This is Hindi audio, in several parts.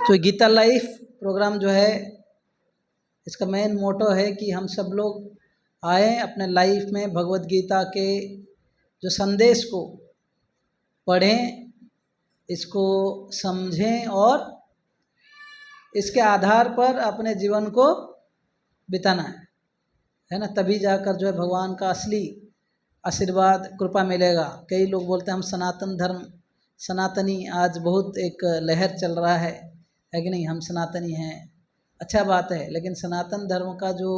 तो गीता लाइफ प्रोग्राम जो है, इसका मेन मोटो है कि हम सब लोग आए अपने लाइफ में भगवत गीता के जो संदेश को पढ़ें, इसको समझें और इसके आधार पर अपने जीवन को बिताना है ना। तभी जाकर जो है भगवान का असली आशीर्वाद कृपा मिलेगा। कई लोग बोलते हैं हम सनातन धर्म, सनातनी, आज बहुत एक लहर चल रहा है कि नहीं, हम सनातनी हैं, अच्छा बात है। लेकिन सनातन धर्म का जो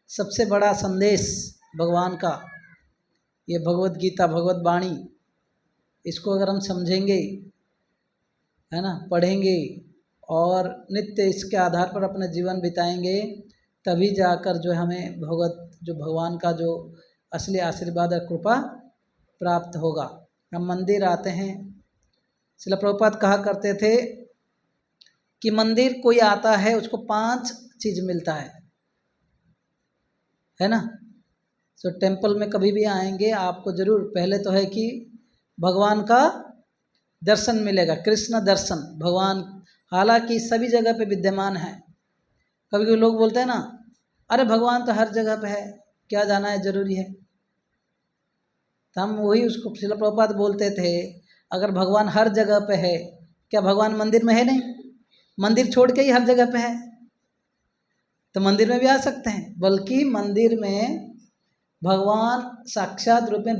सबसे बड़ा संदेश भगवान का, ये भगवत गीता, भगवत वाणी, इसको अगर हम समझेंगे, है ना, पढ़ेंगे और नित्य इसके आधार पर अपना जीवन बिताएंगे, तभी जाकर जो हमें भगवान का जो असली आशीर्वाद और कृपा प्राप्त होगा। हम मंदिर आते हैं, श्रील प्रभुपाद कहा करते थे कि मंदिर कोई आता है उसको 5 चीज़ मिलता है ना। तो टेंपल में कभी भी आएंगे आपको जरूर, पहले तो है कि भगवान का दर्शन मिलेगा, कृष्ण दर्शन। भगवान हालांकि सभी जगह पे विद्यमान है। कभी कभी लोग बोलते हैं ना, अरे भगवान तो हर जगह पे है, क्या जाना है जरूरी है। तो हम वही उसको श्रील प्रभुपाद बोलते थे, अगर भगवान हर जगह पे है, क्या भगवान मंदिर में है नहीं? मंदिर छोड़ के ही हर जगह पे है, तो मंदिर में भी आ सकते हैं। बल्कि मंदिर में भगवान साक्षात रूप में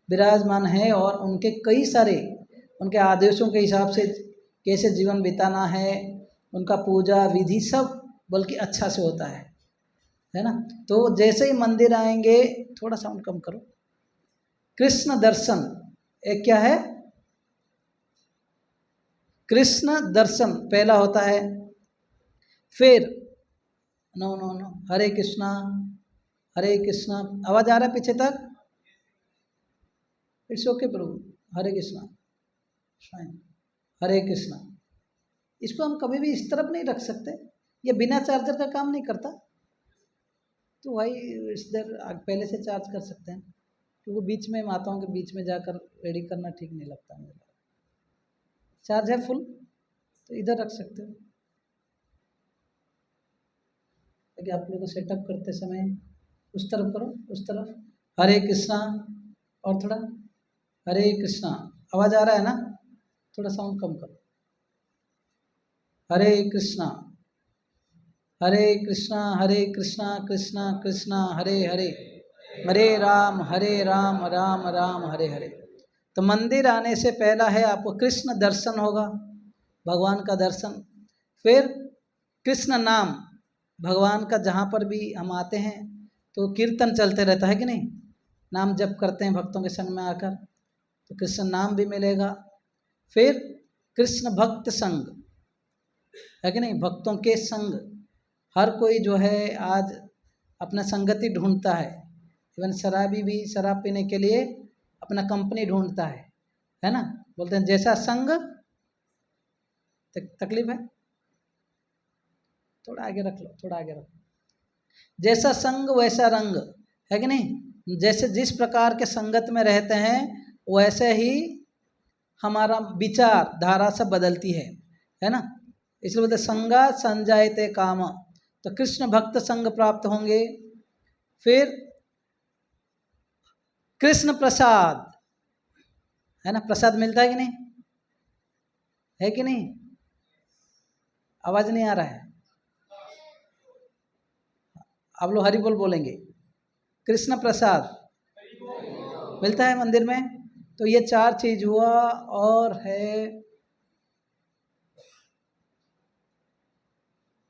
विराजमान है और उनके कई सारे उनके आदेशों के हिसाब से कैसे जीवन बिताना है, उनका पूजा विधि सब बल्कि अच्छा से होता है ना। तो जैसे ही मंदिर आएंगे, थोड़ा साउंड कम करो, कृष्ण दर्शन एक क्या है, कृष्ण दर्शन पहला होता है। फिर नो हरे कृष्णा हरे कृष्णा, आवाज आ रहा है पीछे तक? इट्स ओके प्रभु, हरे कृष्णा, हरे कृष्णा। इसको हम कभी भी इस तरफ नहीं रख सकते, ये बिना चार्जर का काम नहीं करता। तो भाई इधर पहले से चार्ज कर सकते हैं, क्योंकि बीच में माताओं के बीच में जाकर रेडी करना ठीक नहीं लगता मुझे। चार्ज है फुल तो इधर रख सकते हो, ताकि आप लोगों को सेटअप करते समय उस तरफ करो, उस तरफ। हरे कृष्णा, और थोड़ा हरे कृष्णा, आवाज आ रहा है ना? थोड़ा साउंड कम करो। हरे कृष्णा हरे कृष्णा कृष्णा कृष्णा हरे हरे, हरे राम राम राम हरे हरे। तो मंदिर आने से पहला है आपको कृष्ण दर्शन होगा, भगवान का दर्शन। फिर कृष्ण नाम, भगवान का जहाँ पर भी हम आते हैं तो कीर्तन चलते रहता है कि नहीं, नाम जप करते हैं भक्तों के संग में आकर, तो कृष्ण नाम भी मिलेगा। फिर कृष्ण भक्त संग है कि नहीं, भक्तों के संग। हर कोई जो है आज अपना संगति ढूंढता है, इवन शराबी भी शराब पीने के लिए अपना कंपनी ढूंढता है ना। बोलते हैं जैसा संग तकलीफ है, थोड़ा आगे रख लो, थोड़ा आगे रख लो। जैसा संग वैसा रंग है कि नहीं, जैसे जिस प्रकार के संगत में रहते हैं वैसे ही हमारा विचार धारा सब बदलती है ना। इसलिए बोलते संगा संजायते काम, तो कृष्ण भक्त संग प्राप्त होंगे। फिर कृष्ण प्रसाद है ना, प्रसाद मिलता है कि नहीं, है कि नहीं? आवाज नहीं आ रहा है, आप लोग हरि बोल बोलेंगे। कृष्ण प्रसाद मिलता है मंदिर में। तो ये 4 चीज हुआ, और है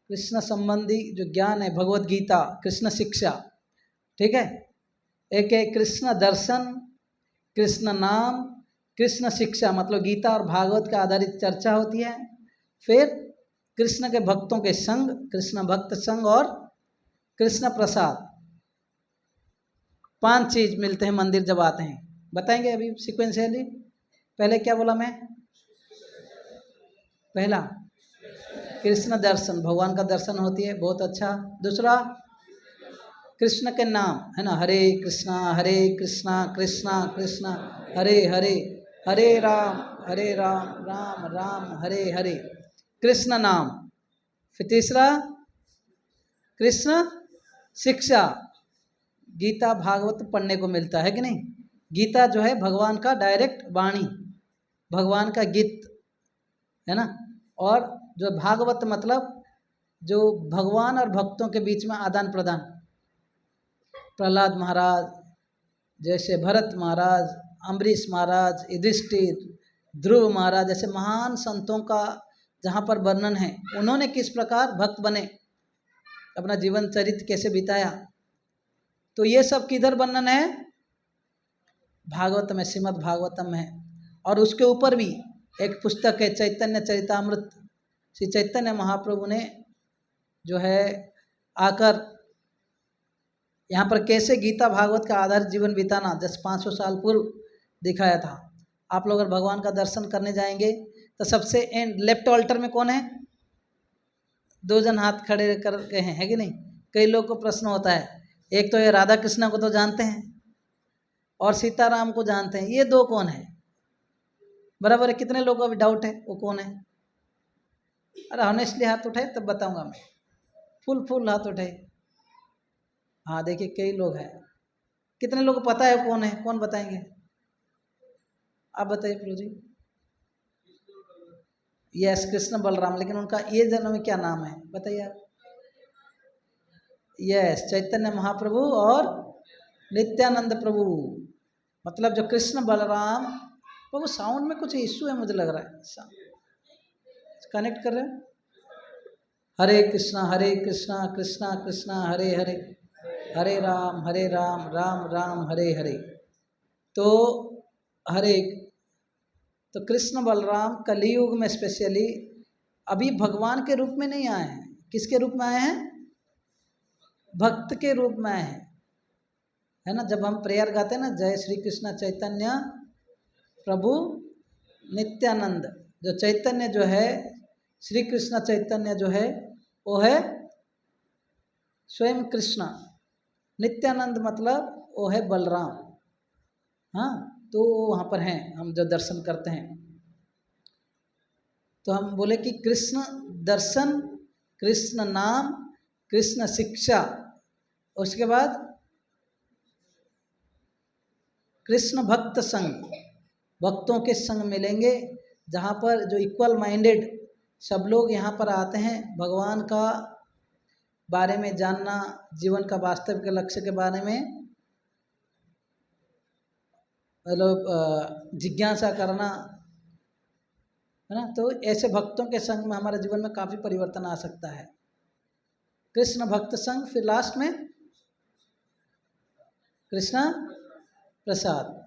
कृष्ण संबंधी जो ज्ञान है, भगवत गीता, कृष्ण शिक्षा, ठीक है। एक है कृष्ण दर्शन, कृष्ण नाम, कृष्ण शिक्षा, मतलब गीता और भागवत का आधारित चर्चा होती है। फिर कृष्ण के भक्तों के संग, कृष्ण भक्त संग, और कृष्ण प्रसाद। 5 चीज मिलते हैं मंदिर जब आते हैं। बताएंगे अभी सीक्वेंशियली। पहले क्या बोला मैं? पहला कृष्ण दर्शन, भगवान का दर्शन होती है, बहुत अच्छा। दूसरा कृष्ण के नाम है ना, हरे कृष्णा कृष्णा कृष्णा हरे हरे, हरे राम राम राम हरे हरे। कृष्ण नाम। फिर तीसरा कृष्ण शिक्षा। गीता भागवत पढ़ने को मिलता है कि नहीं। गीता जो है भगवान का डायरेक्ट वाणी, भगवान का गीत है ना। और जो भागवत मतलब जो भगवान और भक्तों के बीच में आदान प्रदान। प्रहलाद महाराज जैसे, भरत महाराज, अम्बरीश महाराज, युधिष्ठिर, ध्रुव महाराज जैसे महान संतों का जहाँ पर वर्णन है, उन्होंने किस प्रकार भक्त बने, अपना जीवन चरित्र कैसे बिताया, तो ये सब किधर वर्णन है, भागवत में, श्रीमद् भागवतम में है। और उसके ऊपर भी एक पुस्तक है चैतन्य चरितामृत। श्री चैतन्य महाप्रभु ने जो है आकर यहाँ पर कैसे गीता भागवत का आधारित जीवन बिताना 500 साल पूर्व दिखाया था। आप लोग अगर भगवान का दर्शन करने जाएंगे तो सबसे एंड लेफ्ट ऑल्टर में कौन है, 2 जन हाथ खड़े कर के हैं, है कि नहीं। कई लोग को प्रश्न होता है, एक तो ये राधा कृष्ण को तो जानते हैं और सीताराम को जानते हैं, ये 2 कौन है, बराबर है। कितने लोगों को अभी डाउट है वो कौन है। अरे ऑनेस्टली हाथ उठाए तब बताऊंगा मैं। फुल हाथ उठाए। हाँ देखिए कई लोग हैं। कितने लोग को पता है कौन है, कौन बताएंगे, आप बताइए प्रभु जी। यस, कृष्ण बलराम, लेकिन उनका ये जन्म में क्या नाम है बताइए आप। यस, चैतन्य महाप्रभु और नित्यानंद प्रभु। मतलब जो कृष्ण बलराम प्रभु, साउंड में कुछ इश्यू है मुझे लग रहा है, कनेक्ट कर रहे हैं। हरे कृष्णा कृष्णा कृष्णा हरे हरे, हरे राम राम राम हरे हरे। तो हरे, तो कृष्ण बलराम कलियुग में स्पेशली अभी भगवान के रूप में नहीं आए हैं। किसके रूप में आए हैं, भक्त के रूप में आए हैं, है ना। जब हम प्रेयर गाते हैं ना, जय श्री कृष्ण चैतन्य प्रभु नित्यानंद, जो चैतन्य जो है, श्री कृष्ण चैतन्य जो है वो है स्वयं कृष्ण। नित्यानंद मतलब वो है बलराम। हाँ, तो वहाँ पर हैं हम जो दर्शन करते हैं। तो हम बोले कि कृष्ण दर्शन, कृष्ण नाम, कृष्ण शिक्षा, उसके बाद कृष्ण भक्त संग, भक्तों के संग मिलेंगे, जहाँ पर जो इक्वल माइंडेड सब लोग यहाँ पर आते हैं भगवान का बारे में जानना, जीवन का वास्तविक लक्ष्य के बारे में मतलब जिज्ञासा करना, है ना। तो ऐसे भक्तों के संग में हमारे जीवन में काफ़ी परिवर्तन आ सकता है। कृष्ण भक्त संग, फिर लास्ट में कृष्ण प्रसाद।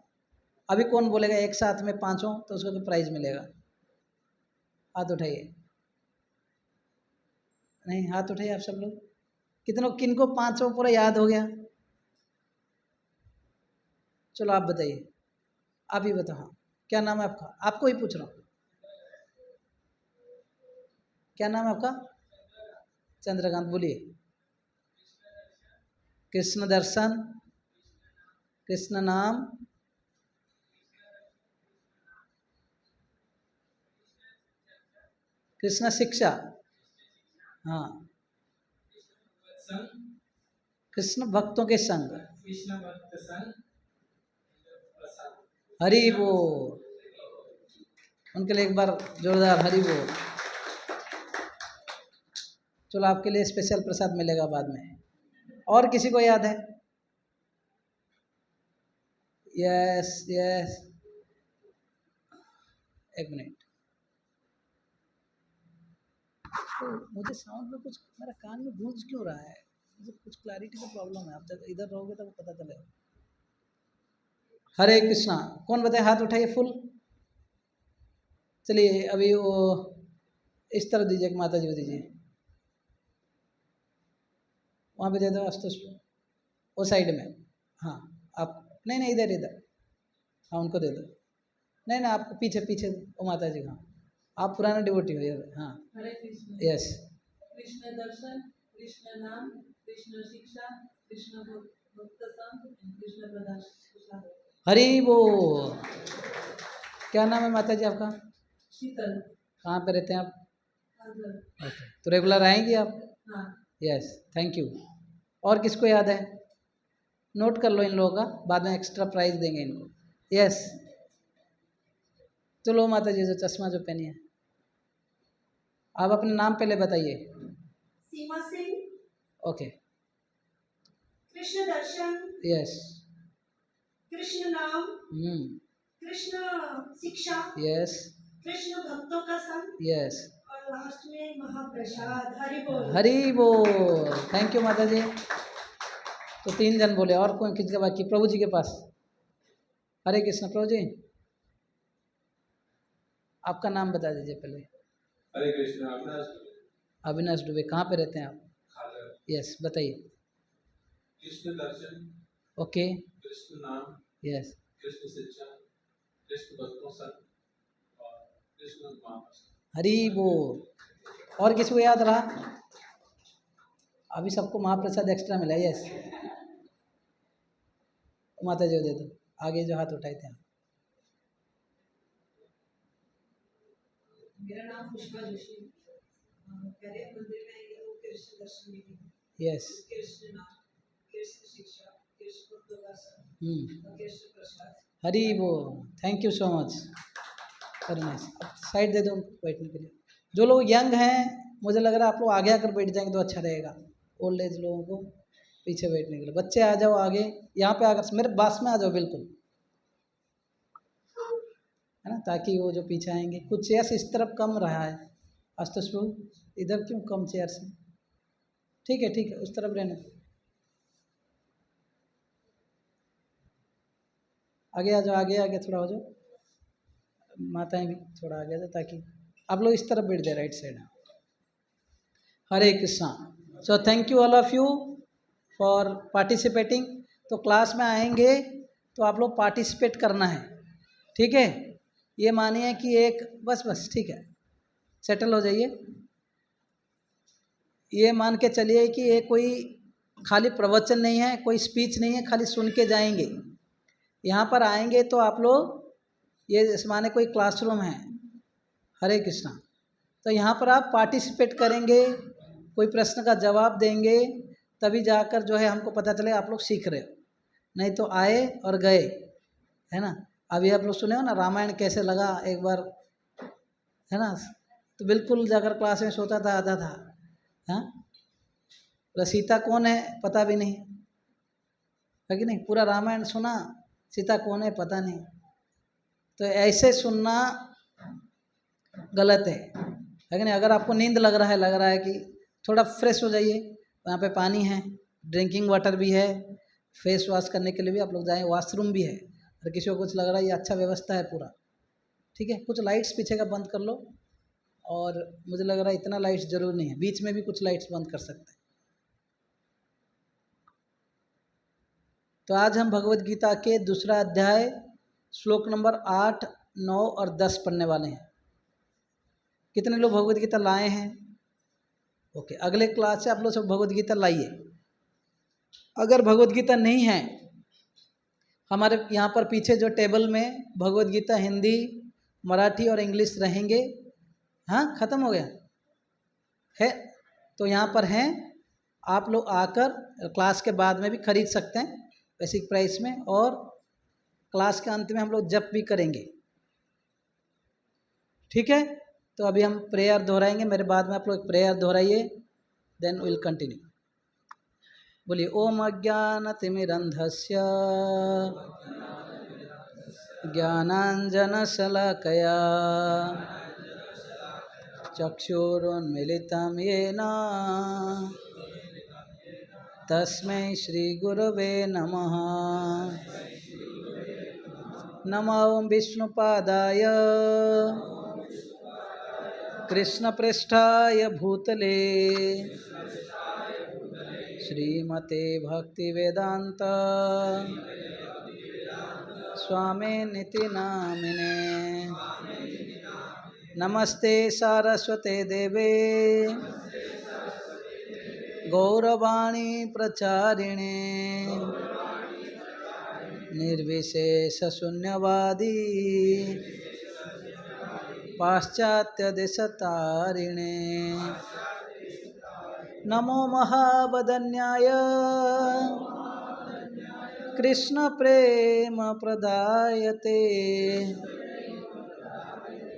अभी कौन बोलेगा एक साथ में पांचों, तो उसको तो प्राइज मिलेगा। हाथ उठाइए, नहीं हाथ उठाइए आप सब लोग। कितनों, किनको पांचों पूरा याद हो गया, चलो आप बताइए, आप ही बताओ। हाँ, क्या नाम है आपका, आपको ही पूछ रहा हूँ, क्या नाम है आपका। चंद्रकांत, बोलिए। कृष्ण दर्शन, कृष्ण नाम, कृष्ण शिक्षा, हाँ, कृष्ण भक्तों के संग, हरि बोल। उनके लिए एक बार जोरदार हरि बोल। चलो आपके लिए स्पेशल प्रसाद मिलेगा बाद में। और किसी को याद है। यस यस, एक मिनट। तो मुझे साउंड में कुछ, मेरा कान में गूंज क्यों रहा है, मुझे कुछ क्लैरिटी का प्रॉब्लम है। आप जब इधर रहोगे तब पता चलेगा। हरे कृष्णा, कौन बताए, हाथ उठाइए फुल। चलिए अभी वो इस तरह दीजिए, माता जी को दीजिए, वहाँ पे दे दो आस्तुष पे, वो साइड में। हाँ आप, नहीं नहीं इधर इधर, हाँ उनको दे दो। नहीं नहीं आपको पीछे पीछे, वो माता जी का, आप पुराना डिवोटी हो यार। हाँ हरे कृष्ण। यस। कृष्ण दर्शन, कृष्ण नाम, कृष्ण शिक्षा, कृष्ण भक्त संग, कृष्ण प्रसाद। हरि बोल। क्या नाम है माता जी आपका? शीतल। कहाँ पे रहते हैं आप? आंध्र। ओके, तो रेगुलर आएंगी आप? हाँ। Yes, thank you. और किसको याद है? नोट कर लो इन लोगों का, बाद में एक्स्ट्रा प्राइज देंगे इनको। यस, चलो माता जी, जो चश्मा जो पहनी है, आप अपने नाम पहले बताइए। सीमा सिंह। ओके। कृष्ण दर्शन। यस। कृष्ण नाम। कृष्ण शिक्षा। यस। कृष्ण भक्तों का संग। यस। और लास्ट में महाप्रसाद। हरि बोल। हरी बोल। थैंक यू माता जी। तो 3 जन बोले, और कौन किसके बाकी? प्रभु जी के पास। हरे कृष्ण। प्रभु जी, आपका नाम बता दीजिए पहले। हरे कृष्ण। अविनाश दुबे। अविनाश दुबे। कहाँ पे रहते हैं आप? खादर। यस, बताइए। कृष्ण दर्शन। ओके। कृष्ण नाम। यस। कृष्ण शिक्षा। कृष्ण भक्तों संग और कृष्ण महाप्रसाद। हरी बोल। और किसी को याद रहा? अभी सबको महाप्रसाद एक्स्ट्रा मिला। यस, माता जी को दे दो, आगे जो हाथ उठाए थे। मेरा नाम पुष्पा जोशी। पहले मंदिर में आएंगे तो कृष्ण दर्शन मिलेंगे। यस। कृष्ण नाम। कृष्ण शिक्षा। कृष्ण भक्तों का संग और कृष्ण प्रसाद। हरी बोल। Thank you so much. Very nice. अब साइड दे दो बैठने के लिए। जो लोग यंग हैं, मुझे लग रहा है आप लोग आगे आकर बैठ जाएंगे तो अच्छा रहेगा। ओल्ड एज लोगों को पीछे बैठने के लिए। बच्चे आ जाओ आगे, यहाँ पे आकर मेरे पास में आ जाओ बिल्कुल, है ना, ताकि वो जो पीछे आएंगे। कुछ चेयर्स इस तरफ कम रहा है आज तो शुरू, इधर क्यों कम चेयर्स है? ठीक है ठीक है, उस तरफ रहने दो। आगे आ जाओ, आगे आगे थोड़ा हो जाओ, माताएं भी थोड़ा आगे आ जाओ, ताकि आप लोग इस तरफ बैठ जाए, right side. Hare Krishna. So thank you all of you for participating. तो क्लास में आएंगे तो आप लोग पार्टिसिपेट करना है, ठीक है? ये मानिए कि एक बस ठीक है, सेटल हो जाइए। ये मान के चलिए कि ये कोई खाली प्रवचन नहीं है, कोई स्पीच नहीं है, खाली सुन के जाएंगे। यहाँ पर आएंगे तो आप लोग, ये जैसे माने कोई क्लासरूम है, हरे कृष्णा, तो यहाँ पर आप पार्टिसिपेट करेंगे, कोई प्रश्न का जवाब देंगे, तभी जाकर जो है हमको पता चले आप लोग सीख रहे हो। नहीं तो आए और गए, है ना। अभी आप लोग सुने हो ना रामायण कैसे लगा एक बार, है ना, तो बिल्कुल जाकर क्लास में सोता था, आता था। हाँ, सीता कौन है पता भी नहीं है कि नहीं, पूरा रामायण सुना, सीता कौन है पता नहीं। तो ऐसे सुनना गलत है कि नहीं। अगर आपको नींद लग रहा है कि थोड़ा फ्रेश हो जाइए, वहाँ पे पानी है, ड्रिंकिंग वाटर भी है, फेस वॉश करने के लिए भी आप लोग जाएँ, वॉशरूम भी है। अगर किसी को कुछ लग रहा है, ये अच्छा व्यवस्था है पूरा, ठीक है। कुछ लाइट्स पीछे का बंद कर लो, और मुझे लग रहा है इतना लाइट्स जरूर नहीं है, बीच में भी कुछ लाइट्स बंद कर सकते हैं। तो आज हम भगवत गीता के दूसरा अध्याय श्लोक नंबर 8, 9 और 10 पढ़ने वाले हैं। कितने लोग भगवत गीता लाए हैं? ओके, अगले क्लास से आप लोग सब भगवत गीता लाइए। अगर भगवत गीता नहीं है, हमारे यहाँ पर पीछे जो टेबल में भगवत गीता हिंदी, मराठी और इंग्लिश रहेंगे। हाँ, ख़त्म हो गया है, तो यहाँ पर हैं, आप लोग आकर क्लास के बाद में भी खरीद सकते हैं बेसिक प्राइस में, और क्लास के अंत में हम लोग जप भी करेंगे, ठीक है। तो अभी हम प्रेयर दोहराएंगे, मेरे बाद में आप लोग प्रेयर दोहराइए, देन विल कंटिन्यू। बोलिए ओम अज्ञानतिमिरन्धस्य ज्ञानाञ्जनशलाकया चक्षुरुन्मिलितं येन तस्मै श्रीगुरवे नमः। नमो विष्णुपादाय कृष्णपृष्ठाय भूतले श्रीमते भक्तिवेदांत स्वामिनिति नामिने। नमस्ते सारस्वते देवे गौरवाणी प्रचारिणे निर्विशेष शून्यवादी पाश्चात्य देशतारिणे नमो महावदन्याय कृष्ण प्रेम प्रदायते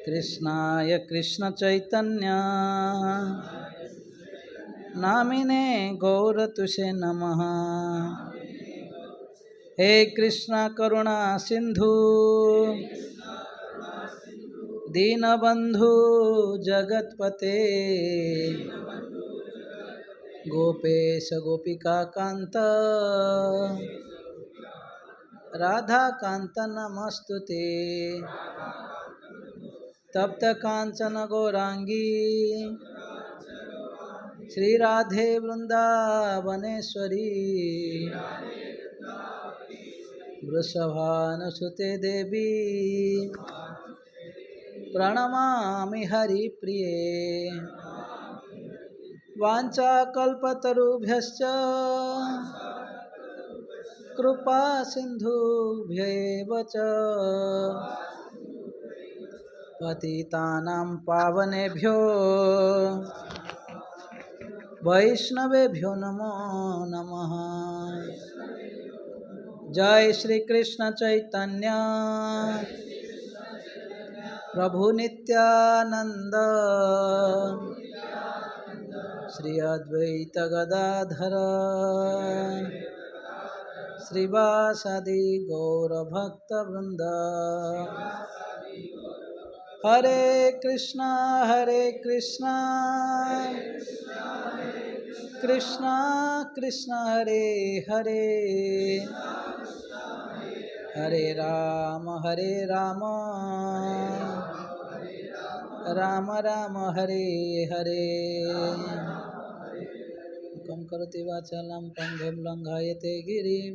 कृष्णाय कृष्ण चैतन्य नामिने गौरतुषे नमः। हे कृष्ण करुणा सिंधु दीनबंधु जगतपते गोपेश गोपिका कांत राधा कांत नमस्तुते। तप्त कांचन गौरांगी श्री राधे वृंदावनेश्वरी वृषभानुसुते देवी प्रणमामि हरिप्रिये। वाञ्छाकल्पतरुभ्यश्च कृपा सिन्धुभ्यैव च पतितानां पावनेभ्यो वैष्णवेभ्यो नमो नमः। जय श्री कृष्ण चैतन्य प्रभु नित्यानंद श्री अद्वैत गदाधर श्रीवासादि गौरभक्तवृंद। हरे कृष्णा कृष्णा कृष्णा हरे हरे हरे राम राम राम हरे हरे। कं करोति वाचालं पंगुं लंघयते गिरिं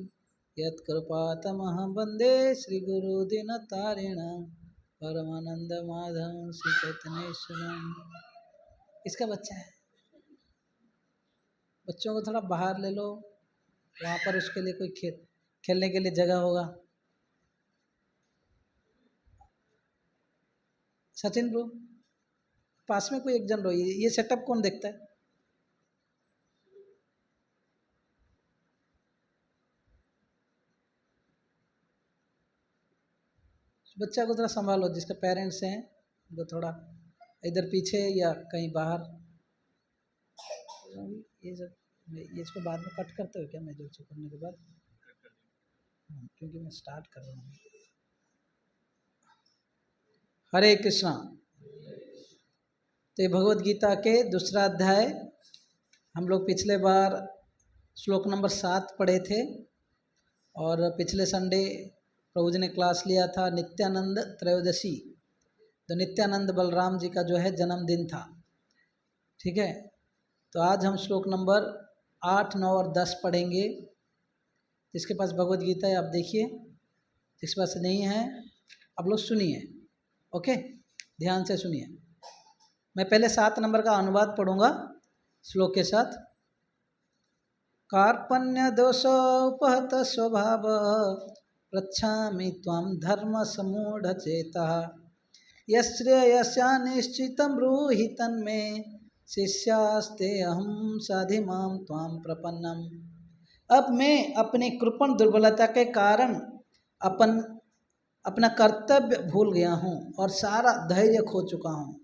यत्कृपातमहं वन्दे श्रीगुरुदीनतारिणं परमानंद माधवं श्री चैतन्येश्वरम्। इसका बच्चा है, बच्चों को थोड़ा बाहर ले लो, वहाँ पर उसके लिए कोई खेलने के लिए जगह होगा। सचिन ब्रो पास में कोई एक जन रहो। ये सेटअप कौन देखता है? बच्चा को थोड़ा संभालो, जिसके पेरेंट्स हैं वो थोड़ा इधर पीछे या कहीं बाहर। ये इसको बाद में कट करते हो क्या? मैं जो करने के बाद, क्योंकि मैं स्टार्ट कर रहा हूँ। हरे कृष्णा। तो ये भगवद गीता के दूसरा अध्याय हम लोग पिछले बार श्लोक नंबर 7 पढ़े थे, और पिछले संडे प्रभु जी ने क्लास लिया था नित्यानंद त्रयोदशी। तो नित्यानंद बलराम जी का जो है जन्मदिन था, ठीक है। तो आज हम श्लोक नंबर 8, 9 और 10 पढ़ेंगे। जिसके पास भगवद गीता है आप देखिए, जिसके पास नहीं है आप लोग सुनिए, ओके, ध्यान से सुनिए। मैं पहले 7 नंबर का अनुवाद पढ़ूंगा श्लोक के साथ। कार्पण्य दोषोपहत स्वभाव पृच्छामि त्वां धर्म समूढ़ चेता यश्रेयस्या निश्चितं ब्रूहि तन्मे शिष्यास्ते अहं साधिमां त्वां प्रपन्नम। अब मैं अपनी कृपण दुर्बलता के कारण अपना कर्तव्य भूल गया हूँ और सारा धैर्य खो चुका हूँ।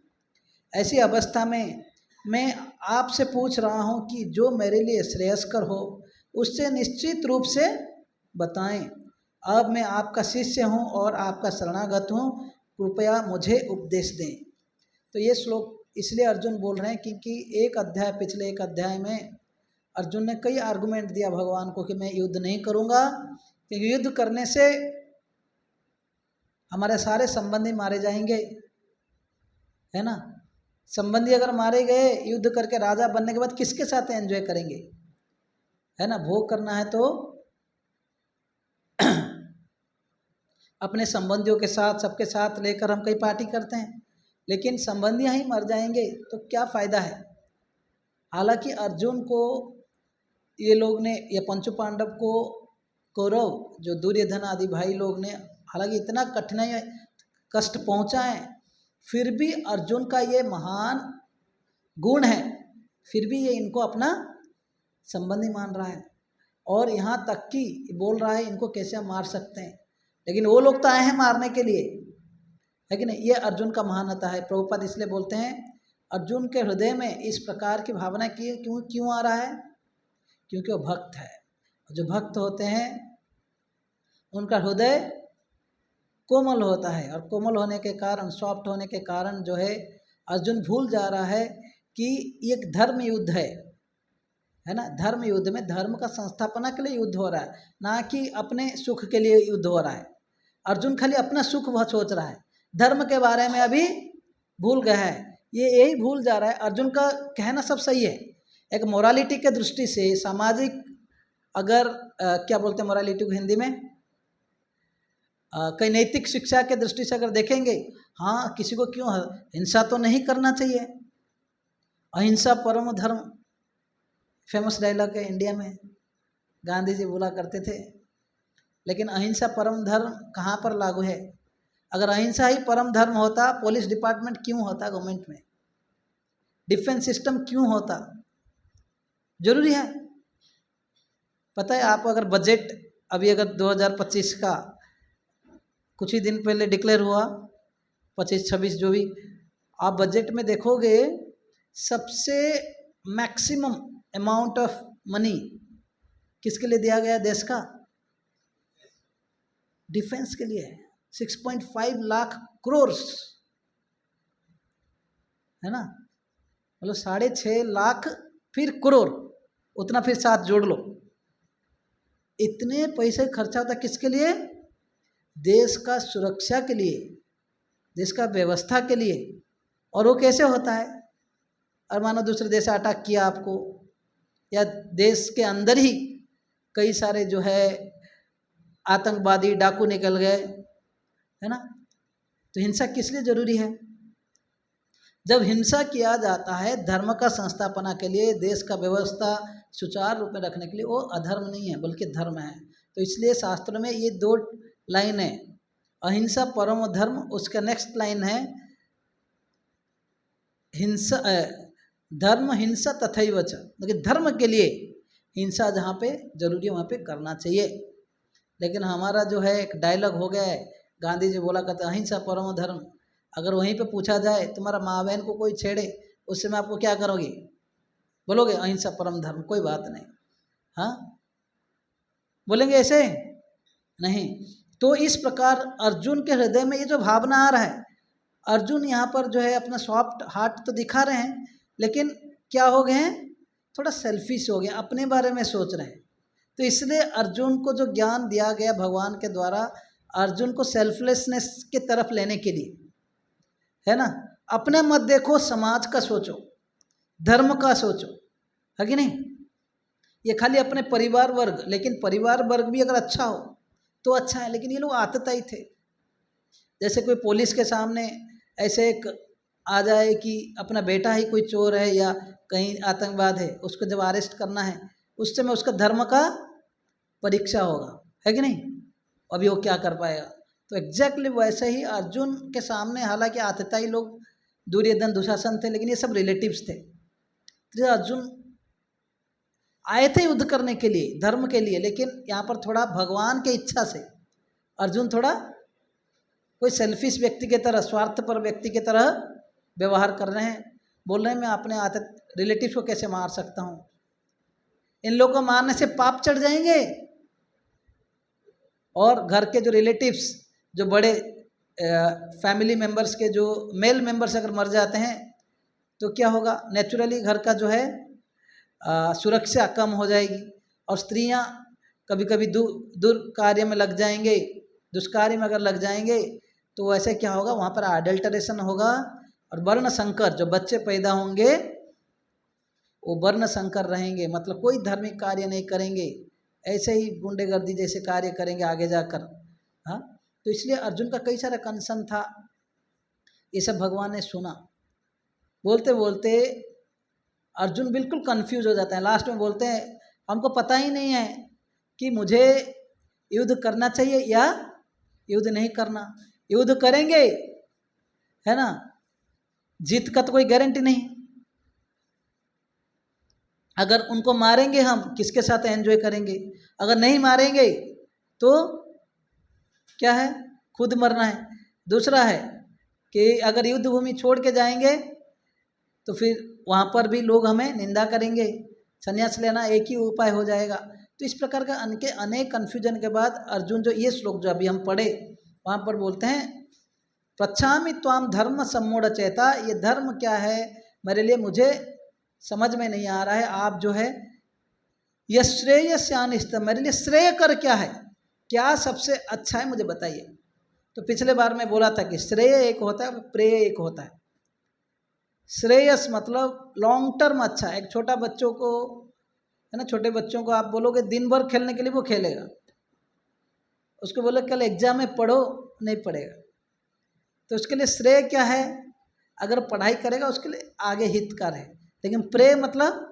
ऐसी अवस्था में मैं आपसे पूछ रहा हूँ कि जो मेरे लिए श्रेयस्कर हो उससे निश्चित रूप से बताएं। अब मैं आपका शिष्य हूँ और आपका शरणागत हूँ, कृपया मुझे उपदेश दें। तो ये श्लोक इसलिए अर्जुन बोल रहे हैं क्योंकि पिछले एक अध्याय में अर्जुन ने कई आर्गुमेंट दिया भगवान को कि मैं युद्ध नहीं करूँगा, क्योंकि युद्ध करने से हमारे सारे संबंधी मारे जाएंगे, है ना। संबंधी अगर मारे गए, युद्ध करके राजा बनने के बाद किसके साथ एंजॉय करेंगे, है ना। भोग करना है तो अपने संबंधियों के साथ, सबके साथ लेकर हम कहीं पार्टी करते हैं, लेकिन संबंधियां ही मर जाएंगे तो क्या फ़ायदा है। हालांकि अर्जुन को ये लोग ने, ये पंचु पांडव को कौरव जो दुर्योधन आदि भाई लोग ने, हालांकि इतना कठिनाई कष्ट पहुंचा है, फिर भी अर्जुन का ये महान गुण है, फिर भी ये इनको अपना संबंधी मान रहा है और यहाँ तक कि बोल रहा है इनको कैसे हम मार सकते हैं, लेकिन वो लोग तो आए हैं मारने के लिए, है कि नहीं। ये अर्जुन का महानता है। प्रभुपाद इसलिए बोलते हैं अर्जुन के हृदय में इस प्रकार की भावना की क्यों आ रहा है, क्योंकि वो भक्त है। जो भक्त होते हैं उनका हृदय कोमल होता है और कोमल होने के कारण, सॉफ्ट होने के कारण जो है अर्जुन भूल जा रहा है कि एक धर्म युद्ध है ना। धर्म युद्ध में धर्म का संस्थापना के लिए युद्ध हो रहा है, ना कि अपने सुख के लिए युद्ध हो रहा है। अर्जुन खाली अपना सुख वह सोच रहा है, धर्म के बारे में अभी भूल गया है। ये यही भूल जा रहा है। अर्जुन का कहना सब सही है, एक मोरालिटी के दृष्टि से, सामाजिक अगर क्या बोलते हैं मोरालिटी को हिंदी में, कई नैतिक शिक्षा के दृष्टि से अगर देखेंगे, हाँ किसी को क्यों हिंसा तो नहीं करना चाहिए, अहिंसा परम धर्म, फेमस डायलॉग है इंडिया में, गांधी जी बोला करते थे। लेकिन अहिंसा परम धर्म कहाँ पर लागू है? अगर अहिंसा ही परम धर्म होता, पुलिस डिपार्टमेंट क्यों होता गवर्नमेंट में, डिफेंस सिस्टम क्यों होता? जरूरी है। पता है आप, अगर बजट अभी अगर 2025 का कुछ ही दिन पहले डिक्लेयर हुआ, 25-26 जो भी, आप बजट में देखोगे सबसे मैक्सिमम अमाउंट ऑफ मनी किसके लिए दिया गया देश का? डिफेंस के लिए। 6.5 लाख करोड़ है ना, मतलब 6.5 लाख फिर करोड़, उतना फिर साथ जोड़ लो, इतने पैसे खर्चा होता किसके लिए? देश का सुरक्षा के लिए, देश का व्यवस्था के लिए। और वो कैसे होता है? और मानो दूसरे देश अटैक किया आपको, या देश के अंदर ही कई सारे जो है आतंकवादी डाकू निकल गए, है ना, तो हिंसा किस लिए जरूरी है? जब हिंसा किया जाता है धर्म का संस्थापना के लिए, देश का व्यवस्था सुचारू रूप में रखने के लिए, वो अधर्म नहीं है बल्कि धर्म है। तो इसलिए शास्त्र में ये 2 लाइन है, अहिंसा परम धर्म, उसका नेक्स्ट लाइन है हिंसा धर्म हिंसा तथैव च, लेकिन धर्म के लिए हिंसा जहाँ पे जरूरी है वहाँ पे करना चाहिए। लेकिन हमारा जो है एक डायलॉग हो गया है, गांधी जी बोला करते अहिंसा परम धर्म। अगर वहीं पे पूछा जाए तुम्हारा माँ बहन को कोई छेड़े, उस समय आपको क्या करोगे? बोलोगे अहिंसा परम धर्म, कोई बात नहीं, हाँ बोलेंगे ऐसे नहीं। तो इस प्रकार अर्जुन के हृदय में ये जो भावना आ रहा है, अर्जुन यहाँ पर जो है अपना सॉफ्ट हार्ट तो दिखा रहे हैं, लेकिन क्या हो गए हैं? थोड़ा सेल्फिश हो गए, अपने बारे में सोच रहे हैं। तो इसलिए अर्जुन को जो ज्ञान दिया गया भगवान के द्वारा, अर्जुन को सेल्फलेसनेस की तरफ लेने के लिए, है ना, अपने मत देखो, समाज का सोचो, धर्म का सोचो, है कि नहीं। ये खाली अपने परिवार वर्ग, लेकिन परिवार वर्ग भी अगर अच्छा हो तो अच्छा है, लेकिन ये लोग आतताई थे। जैसे कोई पुलिस के सामने ऐसे एक आ जाए कि अपना बेटा ही कोई चोर है या कहीं आतंकवाद है, उसको जब अरेस्ट करना है उस समय उसका धर्म का परीक्षा होगा, है कि नहीं, अभी वो क्या कर पाएगा। तो एग्जैक्टली वैसे ही अर्जुन के सामने, हालांकि आतताई लोग दुर्योधन दुशासन थे, लेकिन ये सब रिलेटिव्स थे। तो अर्जुन आए थे युद्ध करने के लिए, धर्म के लिए, लेकिन यहाँ पर थोड़ा भगवान के इच्छा से अर्जुन थोड़ा कोई सेल्फिश व्यक्ति की तरह, स्वार्थपर व्यक्ति की तरह व्यवहार कर रहे हैं। बोल रहे हैं मैं अपने रिलेटिव्स को कैसे मार सकता हूँ, इन लोगों को मारने से पाप चढ़ जाएंगे। और घर के जो रिलेटिव्स, जो बड़े फैमिली मेंबर्स के जो मेल मेंबर्स अगर मर जाते हैं तो क्या होगा? नेचुरली घर का जो है सुरक्षा कम हो जाएगी, और स्त्रियां कभी कभी दुष्कार्य में लग जाएंगे, दुष्कार्य में अगर लग जाएंगे तो वैसे क्या होगा? वहाँ पर अडल्टरेशन होगा, और वर्ण संकर जो बच्चे पैदा होंगे वो वर्ण संकर रहेंगे, मतलब कोई धार्मिक कार्य नहीं करेंगे, ऐसे ही गुंडेगर्दी जैसे कार्य करेंगे आगे जाकर। हाँ, तो इसलिए अर्जुन का कई सारा कंसर्न था, ये सब भगवान ने सुना। बोलते बोलते अर्जुन बिल्कुल कंफ्यूज हो जाता है, लास्ट में बोलते हैं हमको पता ही नहीं है कि मुझे युद्ध करना चाहिए या युद्ध नहीं करना। युद्ध करेंगे, है ना, जीत का तो कोई गारंटी नहीं। अगर उनको मारेंगे हम, किसके साथ एंजॉय करेंगे? अगर नहीं मारेंगे तो क्या है, खुद मरना है। दूसरा है कि अगर युद्ध भूमि छोड़ के जाएंगे तो फिर वहाँ पर भी लोग हमें निंदा करेंगे, संन्यास लेना एक ही उपाय हो जाएगा। तो इस प्रकार का अनेक कन्फ्यूजन के बाद अर्जुन जो ये श्लोक जो अभी हम पढ़े वहाँ पर बोलते हैं पृच्छामि त्वाम धर्म सम्मूढ़ चेता, ये धर्म क्या है मेरे लिए मुझे समझ में नहीं आ रहा है। आप जो है यह श्रेयस्यानिष्ट, मेरे लिए श्रेय कर क्या है, क्या सबसे अच्छा है मुझे बताइए। तो पिछले बार मैं बोला था कि श्रेय एक होता है, प्रेय एक होता है। श्रेयस मतलब लॉन्ग टर्म अच्छा। एक छोटा बच्चों को है ना, छोटे बच्चों को आप बोलोगे दिन भर खेलने के लिए वो खेलेगा, उसको बोले कल एग्जाम में पढ़ो, नहीं पढ़ेगा। तो उसके लिए श्रेय क्या है, अगर पढ़ाई करेगा उसके लिए आगे हितकर है। लेकिन प्रेय मतलब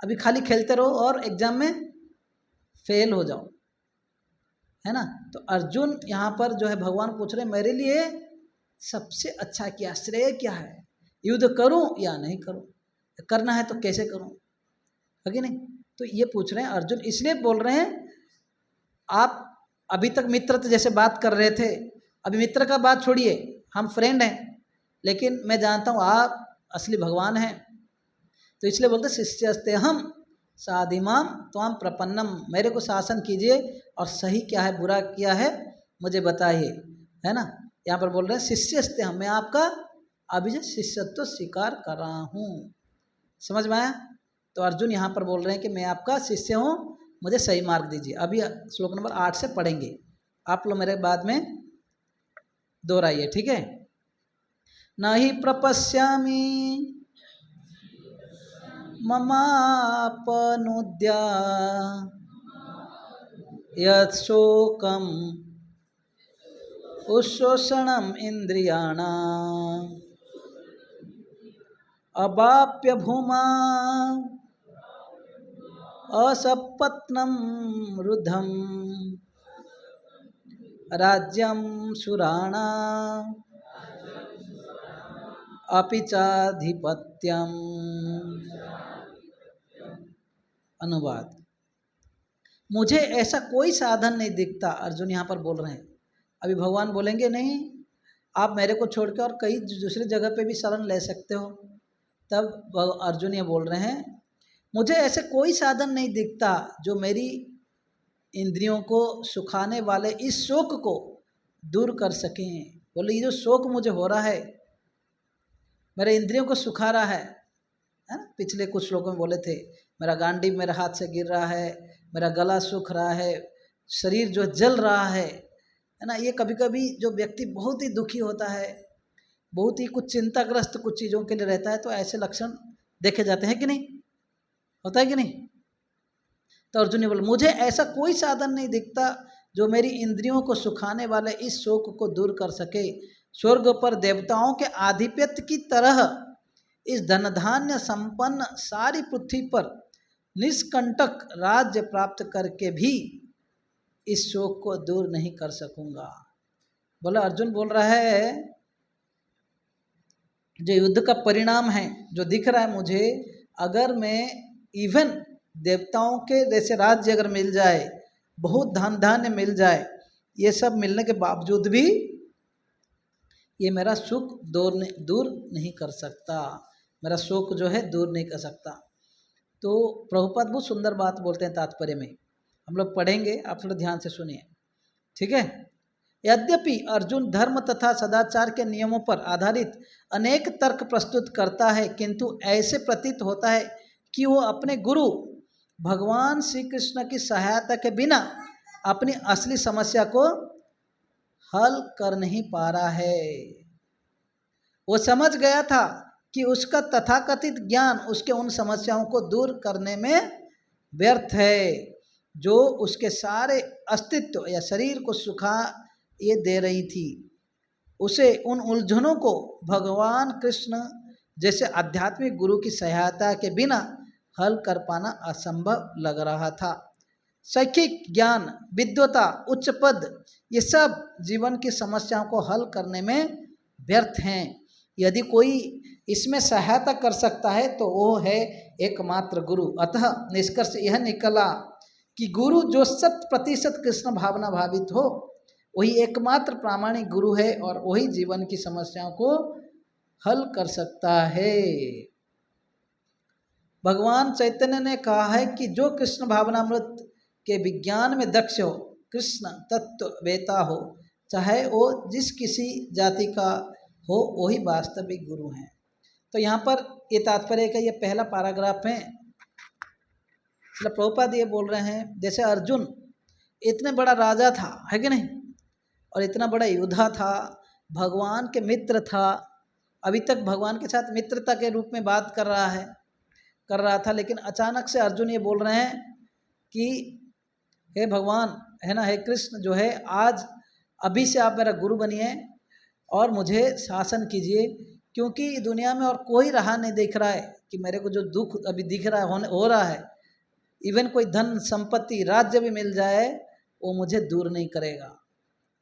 अभी खाली खेलते रहो और एग्जाम में फेल हो जाओ, है ना। तो अर्जुन यहाँ पर जो है भगवान पूछ रहे मेरे लिए सबसे अच्छा क्या, श्रेय क्या है, युद्ध करूं या नहीं करूं, करना है तो कैसे करूं, है कि नहीं। तो ये पूछ रहे हैं अर्जुन, इसलिए बोल रहे हैं आप अभी तक मित्र जैसे बात कर रहे थे, अभी मित्र का बात छोड़िए, हम फ्रेंड हैं, लेकिन मैं जानता हूँ आप असली भगवान हैं। तो इसलिए बोलते शिष्यस्ते हम साधिमाम त्वाम प्रपन्नम, मेरे को शासन कीजिए और सही क्या है बुरा क्या है मुझे बताइए, है ना। यहाँ पर बोल रहे हैं शिष्यस्ते हम, मैं आपका अभी जो शिष्यत्व स्वीकार कर रहा हूँ। समझ में आया। तो अर्जुन यहाँ पर बोल रहे हैं कि मैं आपका शिष्य हूँ, मुझे सही मार्ग दीजिए। अभी श्लोक नंबर 8 से पढ़ेंगे, आप लोग मेरे बाद में दोहराइए, ठीक है। न ही प्रपश्यामि ममापनुद्या यत्शोकम उच्छोषणम इंद्रियाणाम अवाप्य भूमा असपत्नम रुद्धम राज्यम सुराणा अपि चाधिपत्यम। अनुवाद, मुझे ऐसा कोई साधन नहीं दिखता, अर्जुन यहाँ पर बोल रहे हैं। अभी भगवान बोलेंगे नहीं आप मेरे को छोड़ के और कई दूसरी जगह पे भी शरण ले सकते हो, तब अर्जुन ये बोल रहे हैं मुझे ऐसे कोई साधन नहीं दिखता जो मेरी इंद्रियों को सुखाने वाले इस शोक को दूर कर सकें। बोले ये जो शोक मुझे हो रहा है मेरे इंद्रियों को सुखा रहा है ना। पिछले कुछ श्लोकों में बोले थे मेरा गांडी मेरे हाथ से गिर रहा है, मेरा गला सूख रहा है, शरीर जो जल रहा है ना। ये कभी कभी जो व्यक्ति बहुत ही दुखी होता है, बहुत ही कुछ चिंताग्रस्त कुछ चीज़ों के लिए रहता है, तो ऐसे लक्षण देखे जाते हैं कि नहीं, होता है कि नहीं। तो अर्जुन ने बोला मुझे ऐसा कोई साधन नहीं दिखता जो मेरी इंद्रियों को सुखाने वाले इस शोक को दूर कर सके। स्वर्ग पर देवताओं के आधिपत्य की तरह इस धन धान्य संपन्न सारी पृथ्वी पर निष्कंटक राज्य प्राप्त करके भी इस शोक को दूर नहीं कर सकूंगा। बोला अर्जुन बोल रहा है जो युद्ध का परिणाम है जो दिख रहा है मुझे, अगर मैं इवन देवताओं के जैसे राज्य अगर मिल जाए, बहुत धन धान्य मिल जाए, ये सब मिलने के बावजूद भी ये मेरा सुख दूर नहीं कर सकता, मेरा शोक जो है दूर नहीं कर सकता। तो प्रभुपाद बहुत सुंदर बात बोलते हैं तात्पर्य में, हम लोग पढ़ेंगे, आप थोड़ा ध्यान से सुनिए, ठीक है। यद्यपि अर्जुन धर्म तथा सदाचार के नियमों पर आधारित अनेक तर्क प्रस्तुत करता है, किंतु ऐसे प्रतीत होता है कि वो अपने गुरु भगवान श्री कृष्ण की सहायता के बिना अपनी असली समस्या को हल कर नहीं पा रहा है। वो समझ गया था कि उसका तथाकथित ज्ञान उसके उन समस्याओं को दूर करने में व्यर्थ है जो उसके सारे अस्तित्व या शरीर को सुखा ये दे रही थी। उसे उन उलझनों को भगवान कृष्ण जैसे आध्यात्मिक गुरु की सहायता के बिना हल कर पाना असंभव लग रहा था। शैक्षिक ज्ञान, विद्वता, उच्च पद, ये सब जीवन की समस्याओं को हल करने में व्यर्थ हैं। यदि कोई इसमें सहायता कर सकता है तो वो है एकमात्र गुरु। अतः निष्कर्ष यह निकला कि गुरु जो 100% कृष्ण भावना भावित हो वही एकमात्र प्रामाणिक गुरु है और वही जीवन की समस्याओं को हल कर सकता है। भगवान चैतन्य ने कहा है कि जो कृष्ण भावनामृत के विज्ञान में दक्ष हो, कृष्ण तत्व वेता हो, चाहे वो जिस किसी जाति का हो, वही वास्तविक गुरु हैं। तो यहाँ पर ये तात्पर्य का ये पहला पैराग्राफ है। मतलब प्रभुपाद ये बोल रहे हैं जैसे अर्जुन इतने बड़ा राजा था, है कि नहीं, और इतना बड़ा योद्धा था, भगवान के मित्र था, अभी तक भगवान के साथ मित्रता के रूप में बात कर रहा था, लेकिन अचानक से अर्जुन ये बोल रहे हैं कि हे भगवान, है ना, हे कृष्ण जो है, आज अभी से आप मेरा गुरु बनिए और मुझे शासन कीजिए, क्योंकि दुनिया में और कोई राह नहीं दिख रहा है कि मेरे को जो दुख अभी दिख रहा है हो रहा है, इवन कोई धन संपत्ति राज्य भी मिल जाए वो मुझे दूर नहीं करेगा,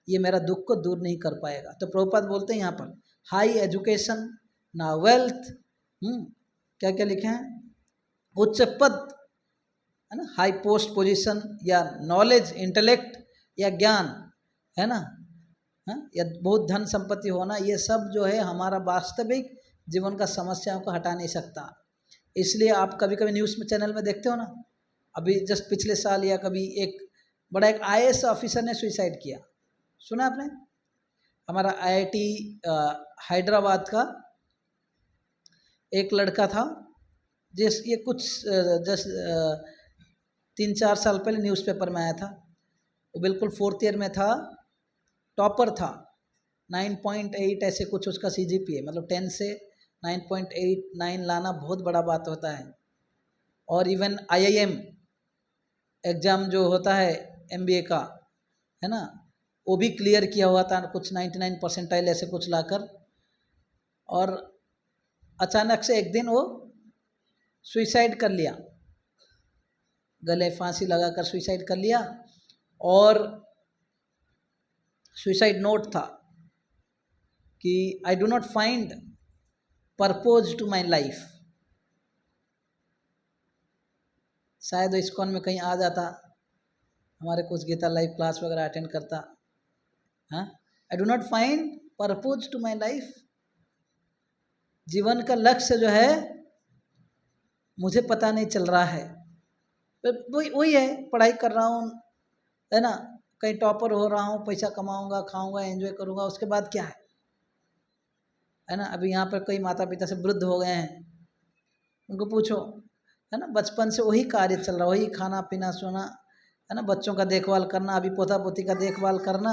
ये मेरा दुख को दूर नहीं कर पाएगा। तो प्रभुपाद बोलते हैं यहाँ पर हाई एजुकेशन ना वेल्थ, क्या क्या लिखे हैं, उच्च पद, है ना, हाई पोस्ट पोजीशन या नॉलेज, इंटेलेक्ट या ज्ञान, है ना, या बहुत धन संपत्ति होना, ये सब जो है हमारा वास्तविक जीवन का समस्याओं को हटा नहीं सकता। इसलिए आप कभी कभी न्यूज़ में चैनल में देखते हो ना, अभी जस्ट पिछले साल या कभी एक IAS ऑफिसर ने सुसाइड किया, सुना आपने? हमारा IIT हैदराबाद का एक लड़का था, जिस ये कुछ जस्ट 3-4 साल पहले न्यूज़पेपर में आया था। वो बिल्कुल 4th ईयर में था, टॉपर था, 9.8 ऐसे कुछ उसका CGPA, मतलब 10 से 9.89 लाना बहुत बड़ा बात होता है। और इवन IIM एग्ज़ाम जो होता है MBA का, है ना, वो भी क्लियर किया हुआ था कुछ 99 परसेंटाइल ऐसे कुछ लाकर। और अचानक से एक दिन वो सुसाइड कर लिया, गले फांसी लगाकर सुसाइड कर लिया। और सुसाइड नोट था कि I do not find purpose to my life. शायद वो इस्कॉन में कहीं आ जाता, हमारे कुछ गीता लाइव क्लास वगैरह अटेंड करता। हाँ, I do not find purpose to my life, जीवन का लक्ष्य जो है मुझे पता नहीं चल रहा है। वही है, पढ़ाई कर रहा हूँ, है ना, कहीं टॉपर हो रहा हूँ, पैसा कमाऊंगा, खाऊंगा, एंजॉय करूंगा, उसके बाद क्या है ना। अभी यहाँ पर कई माता पिता से वृद्ध हो गए हैं, उनको पूछो, है ना, बचपन से वही कार्य चल रहा, वही खाना पीना सोना, है ना, बच्चों का देखभाल करना, अभी पोता पोती का देखभाल करना,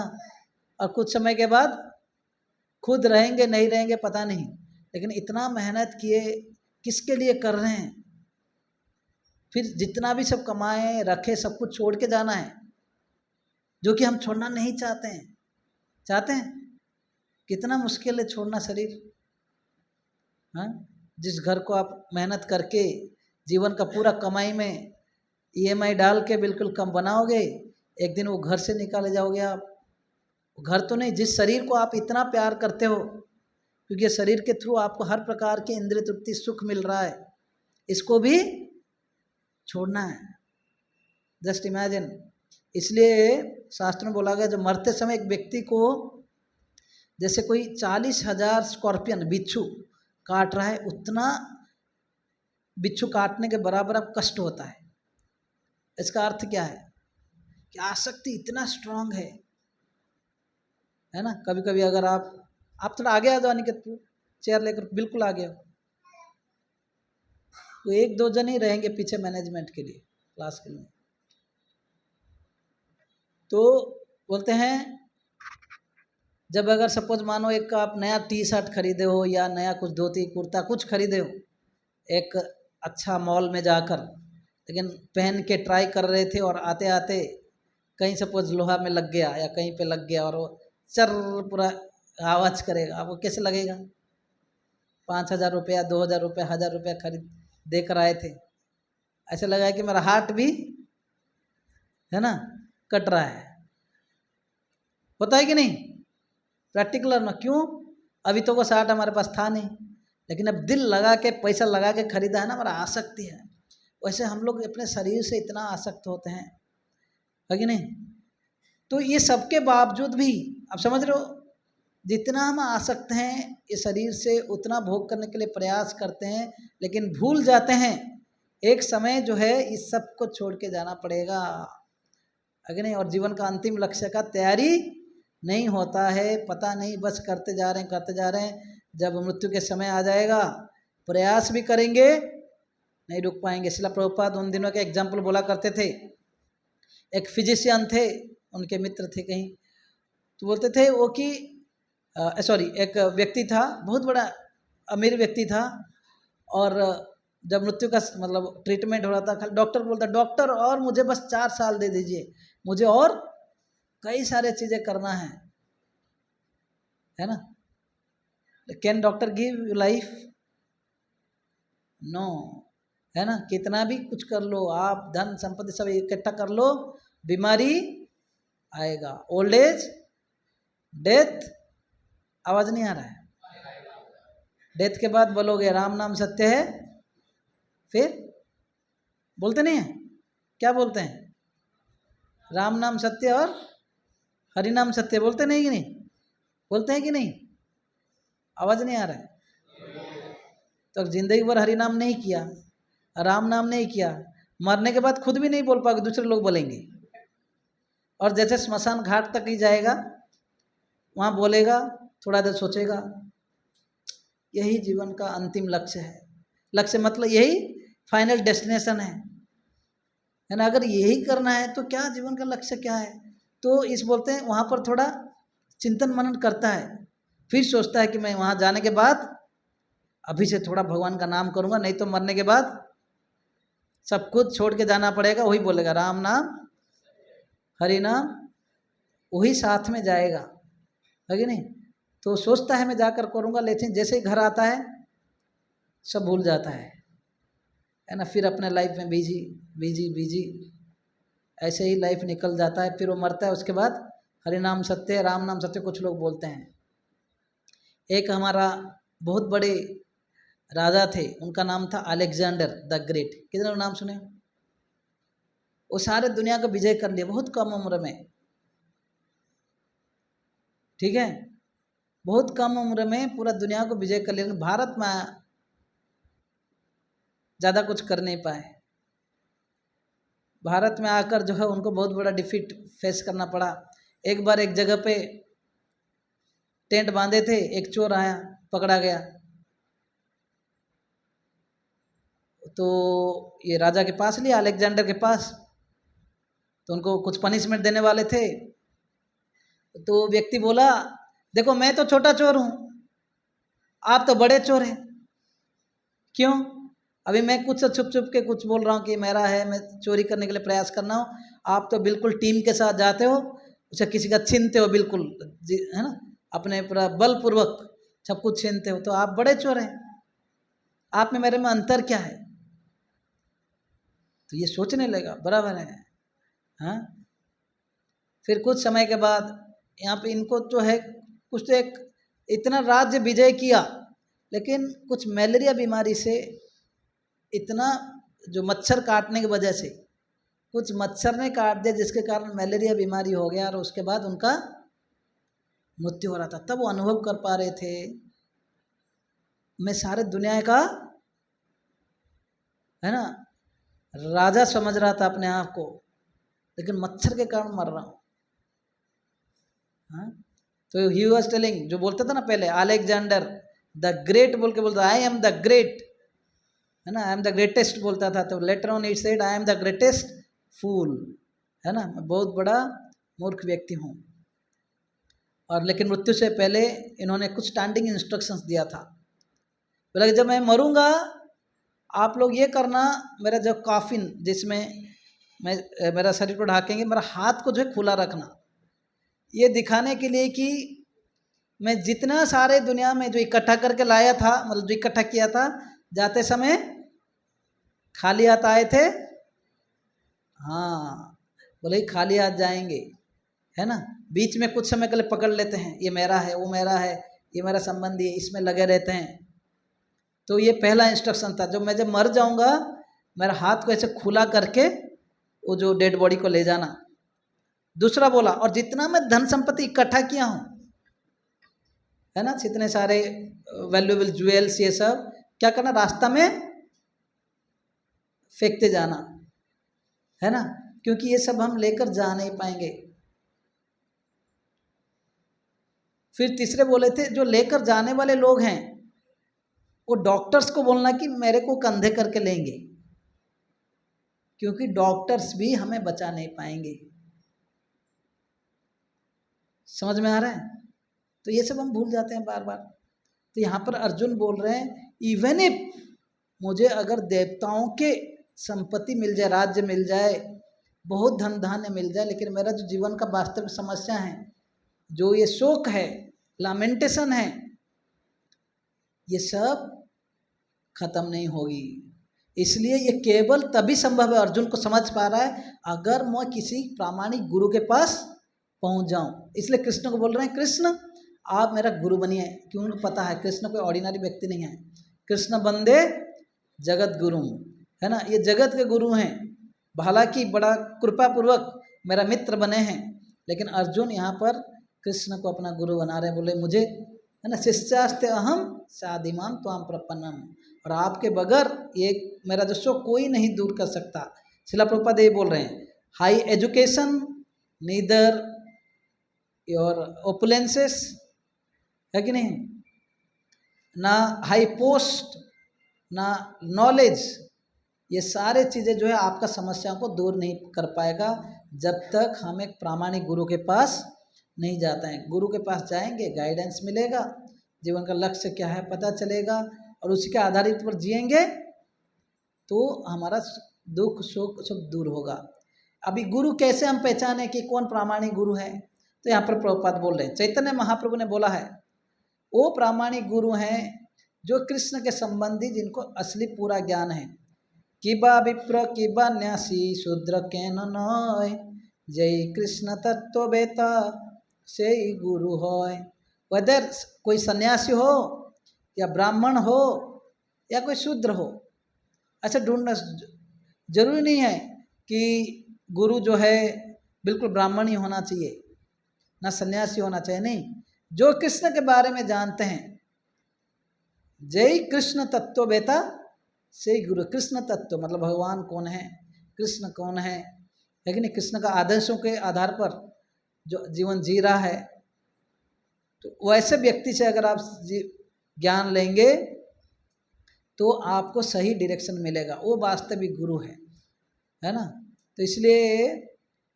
और कुछ समय के बाद खुद रहेंगे नहीं रहेंगे पता नहीं, लेकिन इतना मेहनत किए किसके लिए कर रहे हैं। फिर जितना भी सब कमाए रखे सब कुछ छोड़ के जाना है, जो कि हम छोड़ना नहीं चाहते हैं। कितना मुश्किल है छोड़ना शरीर। हाँ, जिस घर को आप मेहनत करके जीवन का पूरा कमाई में EMI डाल के बिल्कुल कम बनाओगे, एक दिन वो घर से निकाले जाओगे आप। घर तो नहीं, जिस शरीर को आप इतना प्यार करते हो, क्योंकि शरीर के थ्रू आपको हर प्रकार के इंद्रिय तृप्ति सुख मिल रहा है, इसको भी छोड़ना है। Just imagine. इसलिए शास्त्र में बोला गया, जो मरते समय एक व्यक्ति को जैसे कोई 40,000 स्कॉर्पियन बिच्छू काट रहा है, उतना बिच्छू काटने के बराबर अब कष्ट होता है। इसका अर्थ क्या है कि आसक्ति इतना स्ट्रांग है ना। कभी कभी अगर आप थोड़ा आगे आ जाओ, अनिकेत, चेयर लेकर बिल्कुल आगे आओ, तो 1-2 जन ही रहेंगे पीछे मैनेजमेंट के लिए, क्लास के लिए। तो बोलते हैं, जब अगर सपोज मानो एक आप नया T-शर्ट खरीदे हो या नया कुछ धोती कुर्ता कुछ खरीदे हो एक अच्छा मॉल में जाकर, लेकिन पहन के ट्राई कर रहे थे और आते आते कहीं सपोज लोहा में लग गया या कहीं पे लग गया और वो चर पूरा आवाज़ करेगा, आपको कैसे लगेगा? 5,000 रुपया, 2,000 रुपया, 1,000 रुपया खरीद दे कर आए थे, ऐसे लगा कि मेरा हार्ट भी, है ना, कट रहा है। होता है कि नहीं? प्रैक्टिकल ना, क्यों? अभी तो वो शर्ट हमारे पास था नहीं, लेकिन अब दिल लगा के पैसा लगा के खरीदा है ना, हमारा आसक्ति है। वैसे हम लोग अपने शरीर से इतना आसक्त होते हैं, है कि नहीं? तो ये सबके बावजूद भी आप समझ रहे हो, जितना हम आसक्त हैं ये शरीर से, उतना भोग करने के लिए प्रयास करते हैं, लेकिन भूल जाते हैं एक समय जो है इस सब को छोड़ के जाना पड़ेगा, है कि नहीं? और जीवन का अंतिम लक्ष्य का तैयारी नहीं होता है, पता नहीं, बस करते जा रहे हैं। जब मृत्यु के समय आ जाएगा प्रयास भी करेंगे, नहीं रुक पाएंगे। श्रील प्रभुपाद उन दिनों के एग्जाम्पल बोला करते थे। एक फिजिशियन थे, उनके मित्र थे कहीं, तो बोलते थे वो कि एक व्यक्ति था, बहुत बड़ा अमीर व्यक्ति था, और जब मृत्यु का मतलब ट्रीटमेंट हो रहा था, डॉक्टर बोलता, डॉक्टर और मुझे बस 4 साल दे दीजिए, मुझे और कई सारे चीज़ें करना है ना? Can doctor give you life? No, है ना? कितना भी कुछ कर लो आप, धन संपत्ति सब इकट्ठा कर लो, बीमारी आएगा, ओल्ड एज, डेथ। आवाज नहीं आ रहा है? डेथ के बाद बोलोगे राम नाम सत्य है, फिर बोलते नहीं है? क्या बोलते हैं? राम नाम सत्य और हरि नाम सत्य, बोलते नहीं कि नहीं? बोलते हैं कि नहीं? आवाज नहीं आ रहा है? तो जिंदगी भर हरि नाम नहीं किया, राम नाम नहीं किया, मरने के बाद खुद भी नहीं बोल पाओगे, दूसरे लोग बोलेंगे। और जैसे स्मशान घाट तक ही जाएगा, वहाँ बोलेगा, थोड़ा देर सोचेगा, यही जीवन का अंतिम लक्ष्य है। लक्ष्य मतलब यही फाइनल डेस्टिनेशन है ना? अगर यही करना है तो क्या जीवन का लक्ष्य क्या है? तो इस बोलते हैं वहाँ पर थोड़ा चिंतन मनन करता है, फिर सोचता है कि मैं वहाँ जाने के बाद अभी से थोड़ा भगवान का नाम करूँगा, नहीं तो मरने के बाद सब कुछ छोड़ के जाना पड़ेगा। वही बोलेगा राम नाम हरि नाम, वही साथ में जाएगा, है कि नहीं? तो सोचता है मैं जाकर करूँगा, लेकिन जैसे ही घर आता है सब भूल जाता है ना? फिर अपने लाइफ में बिजी बिजी बिजी ऐसे ही लाइफ निकल जाता है। फिर वो मरता है, उसके बाद हरि नाम सत्य, राम नाम सत्य कुछ लोग बोलते हैं। एक हमारा बहुत बड़े राजा थे, उनका नाम था अलेक्जेंडर द ग्रेट। कितने लोग नाम सुने? वो सारे दुनिया को विजय कर लिया बहुत कम उम्र में, ठीक है? बहुत कम उम्र में पूरा दुनिया को विजय कर लिया, भारत में ज़्यादा कुछ कर नहीं पाए। भारत में आकर जो है उनको बहुत बड़ा डिफीट फेस करना पड़ा। एक बार एक जगह पे टेंट बांधे थे, एक चोर आया, पकड़ा गया, तो ये राजा के पास लिया, अलेक्जेंडर के पास, तो उनको कुछ पनिशमेंट देने वाले थे। तो व्यक्ति बोला, देखो मैं तो छोटा चोर हूँ, आप तो बड़े चोर हैं, क्यों? अभी मैं कुछ छुप छुप के कुछ बोल रहा हूँ कि मेरा है, मैं चोरी करने के लिए प्रयास करना हो, आप तो बिल्कुल टीम के साथ जाते हो, उसे किसी का छीनते हो, बिल्कुल है ना, अपने पूरा बलपूर्वक सब कुछ छीनते हो, तो आप बड़े चोर हैं, आप में मेरे में अंतर क्या है? तो ये सोचने लगा, बराबर है, हाँ। फिर कुछ समय के बाद यहाँ पे इनको जो है कुछ तो एक इतना राज्य विजय किया, लेकिन कुछ मलेरिया बीमारी से, इतना जो मच्छर काटने की वजह से कुछ मच्छर ने काट दिया, जिसके कारण मलेरिया बीमारी हो गया, और उसके बाद उनका मृत्यु हो रहा था। तब वो अनुभव कर पा रहे थे, मैं सारे दुनिया का, है ना, राजा समझ रहा था अपने आप को, लेकिन मच्छर के कारण मर रहा हूँ, हाँ। तो ही वाज टेलिंग, जो बोलता था ना पहले, अलेक्जेंडर द ग्रेट बोल के बोलता, आई एम द ग्रेट, है ना, आई एम द ग्रेटेस्ट बोलता था। तो letter on it said, I am the greatest fool, है ना, मैं बहुत बड़ा मूर्ख व्यक्ति हूँ। और लेकिन मृत्यु से पहले इन्होंने कुछ स्टैंडिंग इंस्ट्रक्शंस दिया था, बोला कि जब मैं मरूंगा आप लोग ये करना, मेरा जो कॉफिन जिसमें मैं मेरा शरीर को ढाकेंगे, मेरा हाथ को जो है खुला रखना, ये दिखाने के लिए कि मैं जितना सारे दुनिया में जो इकट्ठा करके लाया था, मतलब जो इकट्ठा किया था, जाते समय खाली हाथ आए थे, हाँ, बोले खाली हाथ जाएंगे, है ना। बीच में कुछ समय के लिए पकड़ लेते हैं, ये मेरा है, वो मेरा है, ये मेरा संबंधी है, इसमें लगे रहते हैं। तो ये पहला इंस्ट्रक्शन था, जब मर जाऊंगा मेरा हाथ को ऐसे खुला करके वो जो डेड बॉडी को ले जाना। दूसरा बोला, और जितना मैं धन संपत्ति इकट्ठा किया हूँ, है ना, जितने सारे वैल्यूएबल ज्वेल्स, ये सब क्या करना, रास्ता में फेंकते जाना, है ना, क्योंकि ये सब हम लेकर जा नहीं पाएंगे। फिर तीसरे बोले थे, जो लेकर जाने वाले लोग हैं वो डॉक्टर्स को बोलना कि मेरे को कंधे करके लेंगे, क्योंकि डॉक्टर्स भी हमें बचा नहीं पाएंगे। समझ में आ रहा है? तो ये सब हम भूल जाते हैं बार बार। तो यहाँ पर अर्जुन बोल रहे हैं, इवन इफ मुझे अगर देवताओं के संपत्ति मिल जाए, राज्य मिल जाए, बहुत धन धान्य मिल जाए, लेकिन मेरा जो जीवन का वास्तविक समस्या है, जो ये शोक है, लैमेंटेशन है, ये सब खत्म नहीं होगी। इसलिए ये केवल तभी संभव है, अर्जुन को समझ पा रहा है, अगर मैं किसी प्रामाणिक गुरु के पास पहुंच जाऊं। इसलिए कृष्ण को बोल रहे हैं, कृष्ण आप मेरा गुरु बनिए, क्यों? उनको पता है कृष्ण कोई ऑर्डिनरी व्यक्ति नहीं है। कृष्ण बंदे जगत गुरु, है ना, ये जगत के गुरु हैं। हालांकि बड़ा कृपा पूर्वक मेरा मित्र बने हैं, लेकिन अर्जुन यहाँ पर कृष्ण को अपना गुरु बना रहे, बोले मुझे, है ना, शिष्यास्ते अहम साधिमाम त्वाम प्रपन्नम, और आपके बगैर ये मेरा जो शोक कोई नहीं दूर कर सकता। शिला प्रभुपाद ये बोल रहे हैं, हाई एजुकेशन नीदर योर ओपुलेंसेस, है कि नहीं, ना हाई पोस्ट, ना नॉलेज, ये सारे चीज़ें जो है आपका समस्याओं को दूर नहीं कर पाएगा जब तक हम एक प्रामाणिक गुरु के पास नहीं जाते हैं। गुरु के पास जाएंगे, गाइडेंस मिलेगा, जीवन का लक्ष्य क्या है पता चलेगा, और उसी के आधारित पर जिएंगे तो हमारा दुख शोक सब दूर होगा। अभी गुरु कैसे हम पहचाने कि कौन प्रामाणिक गुरु है? तो यहाँ पर प्रभुपाद बोल रहे हैं, चैतन्य महाप्रभु ने बोला है, वो प्रामाणिक गुरु हैं जो कृष्ण के संबंधी, जिनको असली पूरा ज्ञान है। किबा विप्र किबा न्यासी शूद्र के नय, जय कृष्ण तत्व बेता से गुरु होय। वेदर कोई सन्यासी हो या ब्राह्मण हो या कोई शूद्र हो, अच्छा ढूंढना जरूरी नहीं है कि गुरु जो है बिल्कुल ब्राह्मण ही होना चाहिए, ना सन्यासी होना चाहिए, नहीं, जो कृष्ण के बारे में जानते हैं, जय कृष्ण तत्व बेता से गुरु। कृष्ण तत्व मतलब भगवान कौन है, कृष्ण कौन है, लेकिन कृष्ण का आदर्शों के आधार पर जो जीवन जी रहा है, तो वैसे व्यक्ति से अगर आप ज्ञान लेंगे तो आपको सही डायरेक्शन मिलेगा, वो वास्तविक गुरु है ना। तो इसलिए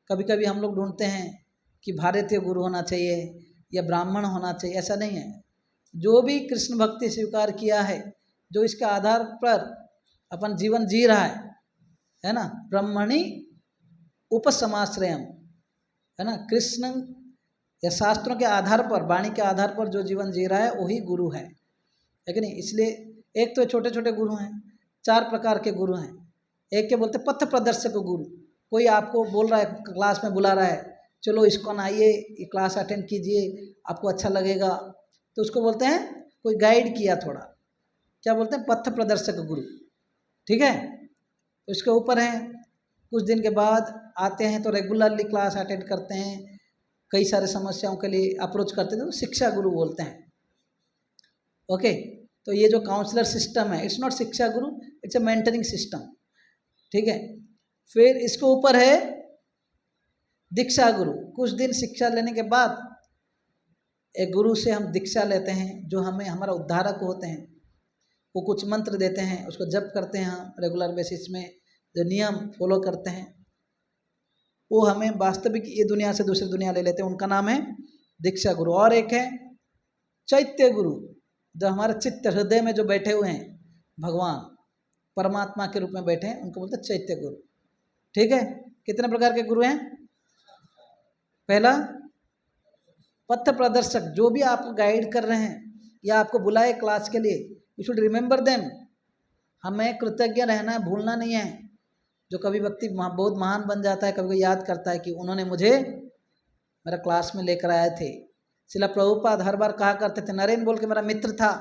कभी कभी हम लोग ढूंढते हैं कि भारतीय गुरु होना चाहिए या ब्राह्मण होना चाहिए, ऐसा नहीं है। जो भी कृष्ण भक्ति स्वीकार किया है, जो इसके आधार पर अपन जीवन जी रहा है ना, ब्रह्मणि उपसमाश्रयम, है ना, कृष्ण या शास्त्रों के आधार पर, वाणी के आधार पर जो जीवन जी रहा है वही गुरु है कि नहीं। इसलिए एक तो छोटे छोटे गुरु हैं, 4 प्रकार के गुरु हैं। एक के बोलते पथ प्रदर्शक गुरु, कोई आपको बोल रहा है, क्लास में बुला रहा है, चलो ISKCON आइए, ये क्लास अटेंड कीजिए, आपको अच्छा लगेगा, तो उसको बोलते हैं कोई गाइड किया थोड़ा, क्या बोलते हैं, पथ प्रदर्शक गुरु, ठीक है। तो इसके ऊपर है, कुछ दिन के बाद आते हैं तो रेगुलरली क्लास अटेंड करते हैं, कई सारे समस्याओं के लिए अप्रोच करते हैं, तो शिक्षा गुरु बोलते हैं। ओके, तो ये जो काउंसलर सिस्टम है, इट्स नॉट शिक्षा गुरु, इट्स अ मेंटरिंग सिस्टम, ठीक है। फिर इसके ऊपर है दीक्षा गुरु। कुछ दिन शिक्षा लेने के बाद एक गुरु से हम दीक्षा लेते हैं, जो हमें हमारा उद्धारक होते हैं, वो कुछ मंत्र देते हैं, उसको जप करते हैं हम रेगुलर बेसिस में, जो नियम फॉलो करते हैं वो हमें वास्तविक ये दुनिया से दूसरी दुनिया ले लेते हैं, उनका नाम है दीक्षा गुरु। और एक है चैत्य गुरु, जो हमारे चित्त हृदय में जो बैठे हुए हैं, भगवान परमात्मा के रूप में बैठे हैं, उनको बोलते हैं चैत्य गुरु, ठीक है। कितने प्रकार के गुरु हैं? पहला पथ प्रदर्शक, जो भी आपको गाइड कर रहे हैं या आपको बुलाए क्लास के लिए, यू शुड रिमेंबर देम। हमें कृतज्ञ रहना है, भूलना नहीं है। जो कभी व्यक्ति बहुत महान बन जाता है, कभी कोई याद करता है कि उन्होंने मुझे मेरा क्लास में लेकर आए थे, शिला प्रभुपाद हर बार कहा करते थे, नरेन बोल के मेरा मित्र था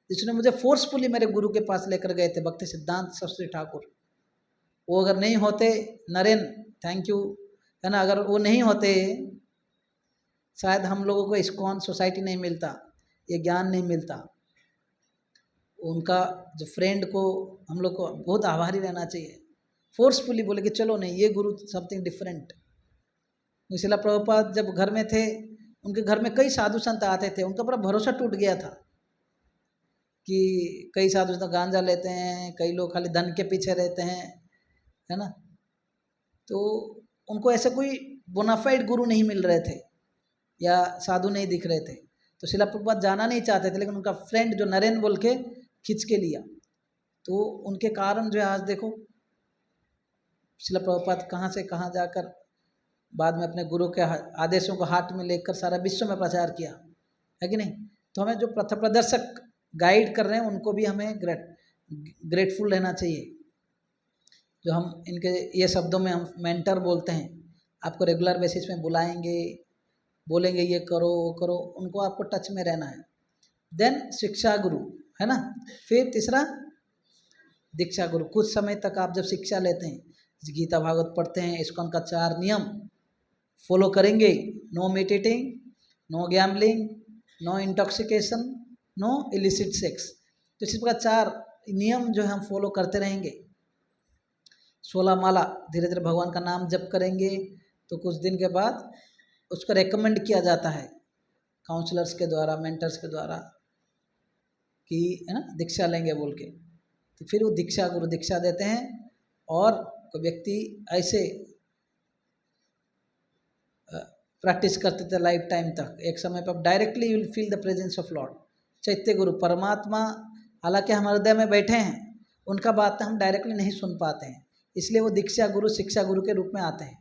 जिसने मुझे फोर्सफुली मेरे गुरु के पास लेकर गए थे, भक्ति सिद्धांत सरस्वती ठाकुर। वो अगर नहीं होते, नरेन थैंक यू, है ना, अगर वो नहीं होते शायद हम लोगों को इस्कॉन सोसाइटी नहीं मिलता, ये ज्ञान नहीं मिलता। उनका जो फ्रेंड को हम लोग को बहुत आभारी रहना चाहिए, फोर्सफुली बोले कि चलो नहीं, ये गुरु समथिंग डिफरेंट। शिला प्रभुपाद जब घर में थे, उनके घर में कई साधु संत आते थे, उनका पूरा भरोसा टूट गया था कि कई साधु संत गांजा लेते हैं, कई लोग खाली धन के पीछे रहते हैं, है ना। तो उनको ऐसे कोई बोनाफाइड गुरु नहीं मिल रहे थे या साधु नहीं दिख रहे थे, तो शिला प्रभुपाद जाना नहीं चाहते थे, लेकिन उनका फ्रेंड जो नरेन बोल के खींच के लिया, तो उनके कारण जो है आज देखो शिला प्रभुपाद कहाँ से कहाँ जाकर बाद में अपने गुरु के आदेशों को हाथ में लेकर सारा विश्व में प्रचार किया, है कि नहीं। तो हमें जो पथ प्रदर्शक गाइड कर रहे हैं उनको भी हमें ग्रेटफुल रहना चाहिए। जो हम इनके ये शब्दों में हम मेंटर बोलते हैं, आपको रेगुलर बेसिस में बुलाएंगे, बोलेंगे ये करो वो करो, उनको आपको टच में रहना है। देन शिक्षा गुरु, है ना। फिर तीसरा दीक्षा गुरु। कुछ समय तक आप जब शिक्षा लेते हैं, गीता भागवत पढ़ते हैं, इस्कॉन का 4 नियम फॉलो करेंगे, no meditating, no gambling, no intoxication, no illicit sex. तो इसी प्रकार 4 नियम जो है हम फॉलो करते रहेंगे। 16 माला धीरे धीरे भगवान का नाम जप करेंगे, तो कुछ दिन के बाद उसको रेकमेंड किया जाता है काउंसलर्स के द्वारा, मेंटर्स के द्वारा कि है ना दीक्षा लेंगे बोल के। तो फिर वो दीक्षा गुरु दीक्षा देते हैं, और कोई व्यक्ति ऐसे प्रैक्टिस करते थे लाइफ टाइम तक। एक समय पर directly you will feel the presence of Lord. चैत्य गुरु परमात्मा हालांकि हम हृदय में बैठे हैं, उनका बात हम डायरेक्टली नहीं सुन पाते हैं, इसलिए वो दीक्षा गुरु शिक्षा गुरु के रूप में आते हैं।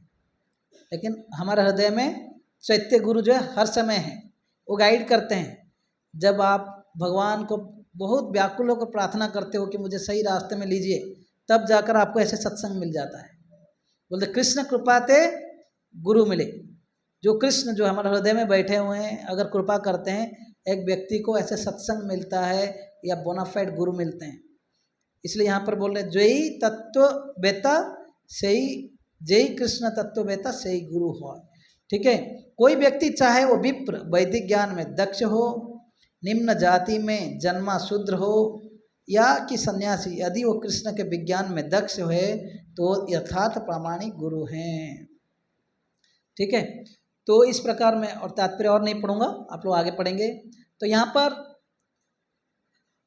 लेकिन हमारे हृदय में चैत्य गुरु जो है हर समय है, वो गाइड करते हैं। जब आप भगवान को बहुत व्याकुल होकर प्रार्थना करते हो कि मुझे सही रास्ते में लीजिए, तब जाकर आपको ऐसे सत्संग मिल जाता है। बोलते कृष्ण कृपाते गुरु मिले। जो कृष्ण जो हमारे हृदय में बैठे हुए हैं, अगर कृपा करते हैं, एक व्यक्ति को ऐसे सत्संग मिलता है या बोनाफाइड गुरु मिलते हैं। इसलिए यहाँ पर बोल रहे जय तत्व बेता सही, जय कृष्ण तत्व बेता सही गुरु हो। ठीक है, कोई व्यक्ति चाहे वो विप्र वैदिक ज्ञान में दक्ष हो, निम्न जाति में जन्मा शूद्र हो, या कि सन्यासी, यदि वो कृष्ण के विज्ञान में दक्ष है तो यथार्थ प्रामाणिक गुरु हैं। ठीक है, तो इस प्रकार में, और तात्पर्य और नहीं पढ़ूंगा, आप लोग आगे पढ़ेंगे। तो यहाँ पर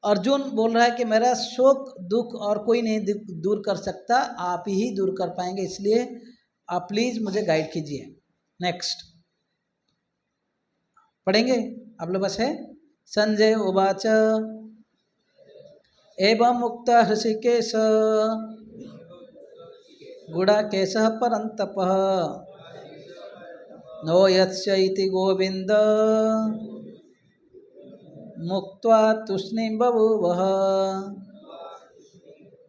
अर्जुन बोल रहा है कि मेरा शोक दुख और कोई नहीं दूर कर सकता, आप ही दूर कर पाएंगे, इसलिए आप प्लीज मुझे गाइड कीजिए। नेक्स्ट पढ़ेंगे आप लोग, बस है। संजय उवाच एवं मुक्त हृषिकेश गुडाकेशः परन्तपः नो यस्य इति गोविंद मुक्त्वा तूष्णीं बभूवः।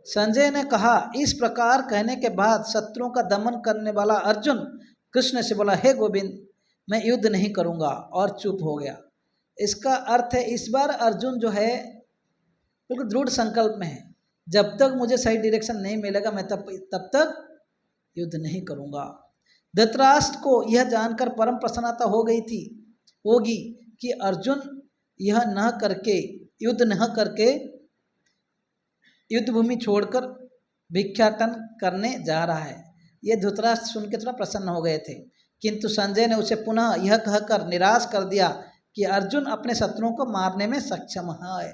संजय ने कहा, इस प्रकार कहने के बाद शत्रुओं का दमन करने वाला अर्जुन कृष्ण से बोला, हे गोविंद, मैं युद्ध नहीं करूंगा, और चुप हो गया। इसका अर्थ है इस बार अर्जुन जो है बिल्कुल दृढ़ संकल्प में है, जब तक मुझे सही डायरेक्शन नहीं मिलेगा मैं तब तक युद्ध नहीं करूंगा। धृतराष्ट्र को यह जानकर परम प्रसन्नता हो गई थी होगी कि अर्जुन यह न करके, युद्ध न करके युद्ध भूमि छोड़कर भिक्षाटन करने जा रहा है। ये धृतराष्ट्र सुन के थोड़ा प्रसन्न हो गए थे, किंतु संजय ने उसे पुनः यह कहकर निराश कर दिया कि अर्जुन अपने शत्रुओं को मारने में सक्षम है।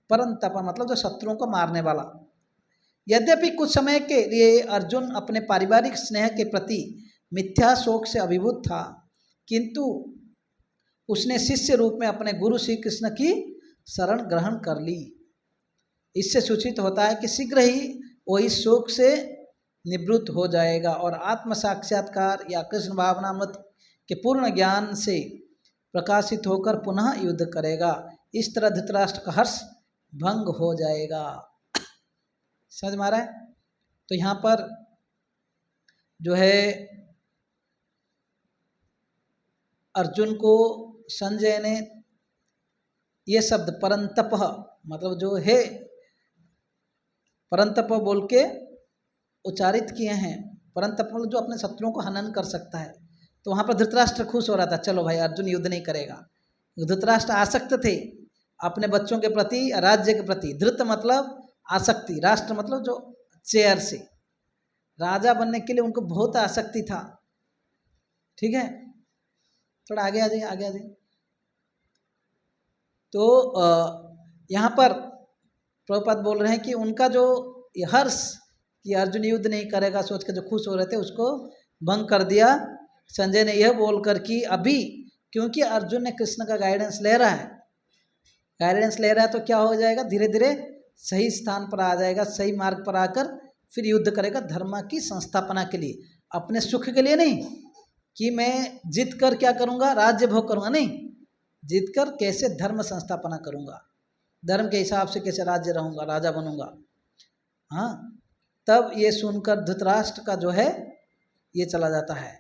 परंतप मतलब जो शत्रुओं को मारने वाला। यद्यपि कुछ समय के लिए अर्जुन अपने पारिवारिक स्नेह के प्रति मिथ्या शोक से अभिभूत था, किंतु उसने शिष्य रूप में अपने गुरु श्री कृष्ण की शरण ग्रहण कर ली। इससे सूचित होता है कि शीघ्र ही वो इस शोक से निवृत्त हो जाएगा और आत्म साक्षात्कार या कृष्ण भावनामृत के पूर्ण ज्ञान से प्रकाशित होकर पुनः युद्ध करेगा। इस तरह धृतराष्ट्र का हर्ष भंग हो जाएगा। समझ में आ रहा है? तो यहाँ पर जो है अर्जुन को संजय ने ये शब्द परंतप मतलब जो है परंतप बोल के उच्चारित किए हैं। परंतप मतलब जो अपने शत्रुओं को हनन कर सकता है। तो वहाँ पर धृतराष्ट्र खुश हो रहा था, चलो भाई अर्जुन युद्ध नहीं करेगा। धृतराष्ट्र आसक्त थे अपने बच्चों के प्रति, राज्य के प्रति। धृत मतलब आसक्ति, राष्ट्र मतलब जो चेयर से, राजा बनने के लिए उनको बहुत आसक्ति था। ठीक है, थोड़ा आगे आ जाइए, आगे आ जाइए। तो यहाँ पर प्रभुपाद बोल रहे हैं कि उनका जो हर्ष कि अर्जुन युद्ध नहीं करेगा सोच के जो खुश हो रहे थे, उसको भंग कर दिया संजय ने यह बोलकर कि अभी क्योंकि अर्जुन ने कृष्ण का गाइडेंस ले रहा है, गाइडेंस ले रहा है तो क्या हो जाएगा, धीरे धीरे सही स्थान पर आ जाएगा, सही मार्ग पर आकर फिर युद्ध करेगा धर्म की संस्थापना के लिए, अपने सुख के लिए नहीं कि मैं जीत कर क्या करूँगा, राज्य भोग करूँगा, नहीं, जीत कर कैसे धर्म संस्थापना करूँगा, धर्म के हिसाब से कैसे राज्य रहूँगा, राजा बनूँगा। हाँ, तब ये सुनकर धृतराष्ट्र का जो है ये चला जाता है,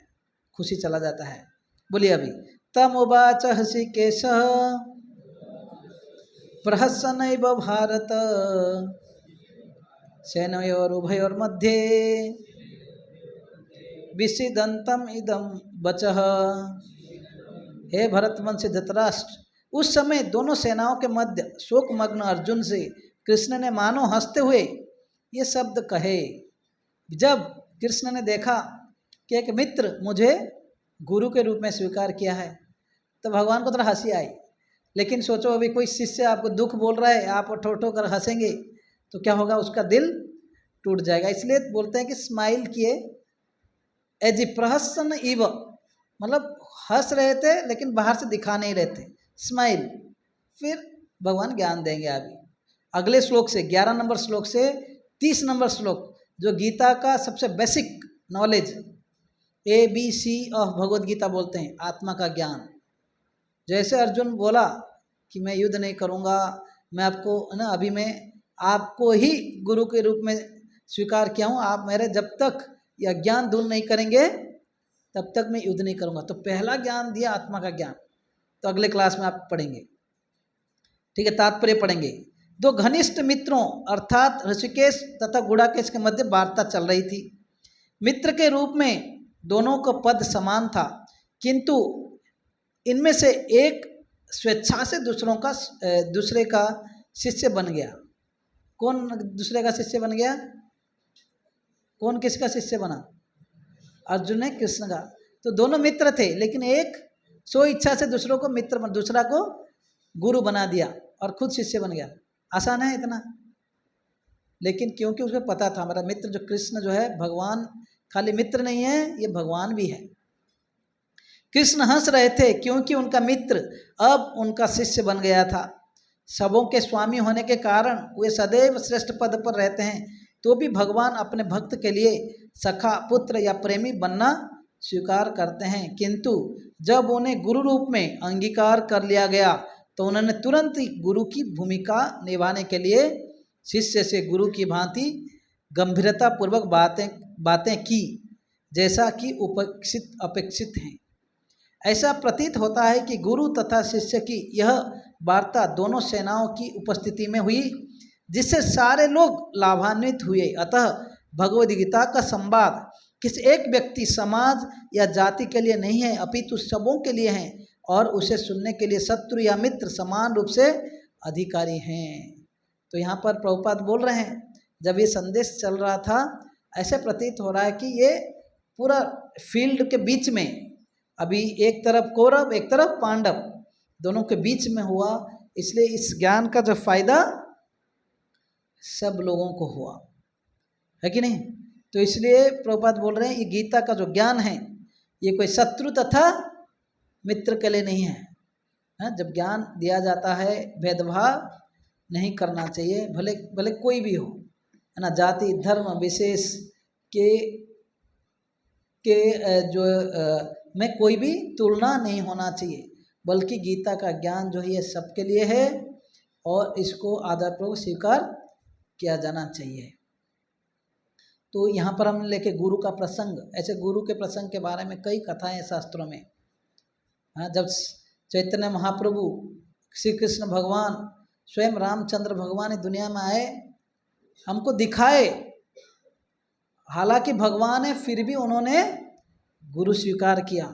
खुशी चला जाता है। बोलिए अभी। तम उवाच हृषिकेश प्रहसनैव भारत सेनयोरुभयोर्मध्ये विषिदन्तम् इदं वचः। हे भरतवंशी धृतराष्ट्र, उस समय दोनों सेनाओं के मध्य शोकमग्न अर्जुन से कृष्ण ने मानो हंसते हुए ये शब्द कहे। जब कृष्ण ने देखा कि एक मित्र मुझे गुरु के रूप में स्वीकार किया है, तो भगवान को थोड़ा हंसी आई। लेकिन सोचो अभी कोई शिष्य आपको दुख बोल रहा है, आप ठो कर हंसेंगे तो क्या होगा, उसका दिल टूट जाएगा। इसलिए बोलते हैं कि स्माइल किए एज प्रहसन इव, मतलब हंस रहे थे लेकिन बाहर से दिखा नहीं रहे थे, स्माइल। फिर भगवान ज्ञान देंगे अभी अगले श्लोक से, 11 नंबर श्लोक से 30 नंबर श्लोक, जो गीता का सबसे basic knowledge, ABC of Bhagavad Gita बोलते हैं, आत्मा का ज्ञान। जैसे अर्जुन बोला कि मैं युद्ध नहीं करूँगा, मैं आपको ना अभी मैं आपको ही गुरु के रूप में स्वीकार किया हूँ, आप मेरे जब तक यह ज्ञान दूर नहीं करेंगे तब तक मैं युद्ध नहीं करूँगा। तो पहला ज्ञान दिया आत्मा का ज्ञान, तो अगले क्लास में आप पढ़ेंगे, ठीक है, तात्पर्य पढ़ेंगे। दो घनिष्ठ मित्रों अर्थात ऋषिकेश तथा गुड़ाकेश के मध्य वार्ता चल रही थी। मित्र के रूप में दोनों का पद समान था, किंतु इनमें से एक स्वेच्छा से दूसरे का शिष्य बन गया। कौन दूसरे का शिष्य बन गया? कौन किसका शिष्य बना? अर्जुन ने कृष्ण का। तो दोनों मित्र थे, लेकिन एक सो इच्छा से दूसरों को मित्र दूसरा को गुरु बना दिया और खुद शिष्य बन गया। आसान है इतना? लेकिन क्योंकि उसको पता था हमारा मित्र जो कृष्ण जो है, भगवान खाली मित्र नहीं है, ये भगवान भी है। कृष्ण हंस रहे थे क्योंकि उनका मित्र अब उनका शिष्य बन गया था। सबों के स्वामी होने के कारण वे सदैव श्रेष्ठ पद पर रहते हैं, तो भी भगवान अपने भक्त के लिए सखा, पुत्र या प्रेमी बनना स्वीकार करते हैं। किंतु जब उन्हें गुरु रूप में अंगीकार कर लिया गया तो उन्होंने तुरंत ही गुरु की भूमिका निभाने के लिए शिष्य से गुरु की भांति गंभीरता पूर्वक बातें की, जैसा कि अपेक्षित हैं। ऐसा प्रतीत होता है कि गुरु तथा शिष्य की यह वार्ता दोनों सेनाओं की उपस्थिति में हुई, जिससे सारे लोग लाभान्वित हुए। अतः भगवद गीता का संवाद किसी एक व्यक्ति, समाज या जाति के लिए नहीं है, अपितु सबों के लिए है, और उसे सुनने के लिए शत्रु या मित्र समान रूप से अधिकारी हैं। तो यहाँ पर प्रभुपाद बोल रहे हैं, जब ये संदेश चल रहा था, ऐसे प्रतीत हो रहा है कि ये पूरा फील्ड के बीच में, अभी एक तरफ कौरव एक तरफ पांडव, दोनों के बीच में हुआ, इसलिए इस ज्ञान का जो फायदा सब लोगों को हुआ है कि नहीं। तो इसलिए प्रभुपाद बोल रहे हैं ये गीता का जो ज्ञान है, ये कोई शत्रु तथा मित्र के लिए नहीं है। जब ज्ञान दिया जाता है, भेदभाव नहीं करना चाहिए, भले भले कोई भी हो, है ना, जाति धर्म विशेष के जो में कोई भी तुलना नहीं होना चाहिए, बल्कि गीता का ज्ञान जो है ये सबके लिए है और इसको आदरपूर्वक स्वीकार किया जाना चाहिए। तो यहाँ पर हम लेके गुरु का प्रसंग, ऐसे गुरु के प्रसंग के बारे में कई कथाएं शास्त्रों में, हाँ, जब चैतन्य महाप्रभु श्री कृष्ण भगवान स्वयं रामचंद्र भगवान इस दुनिया में आए, हमको दिखाए, हालांकि भगवान है फिर भी उन्होंने गुरु स्वीकार किया।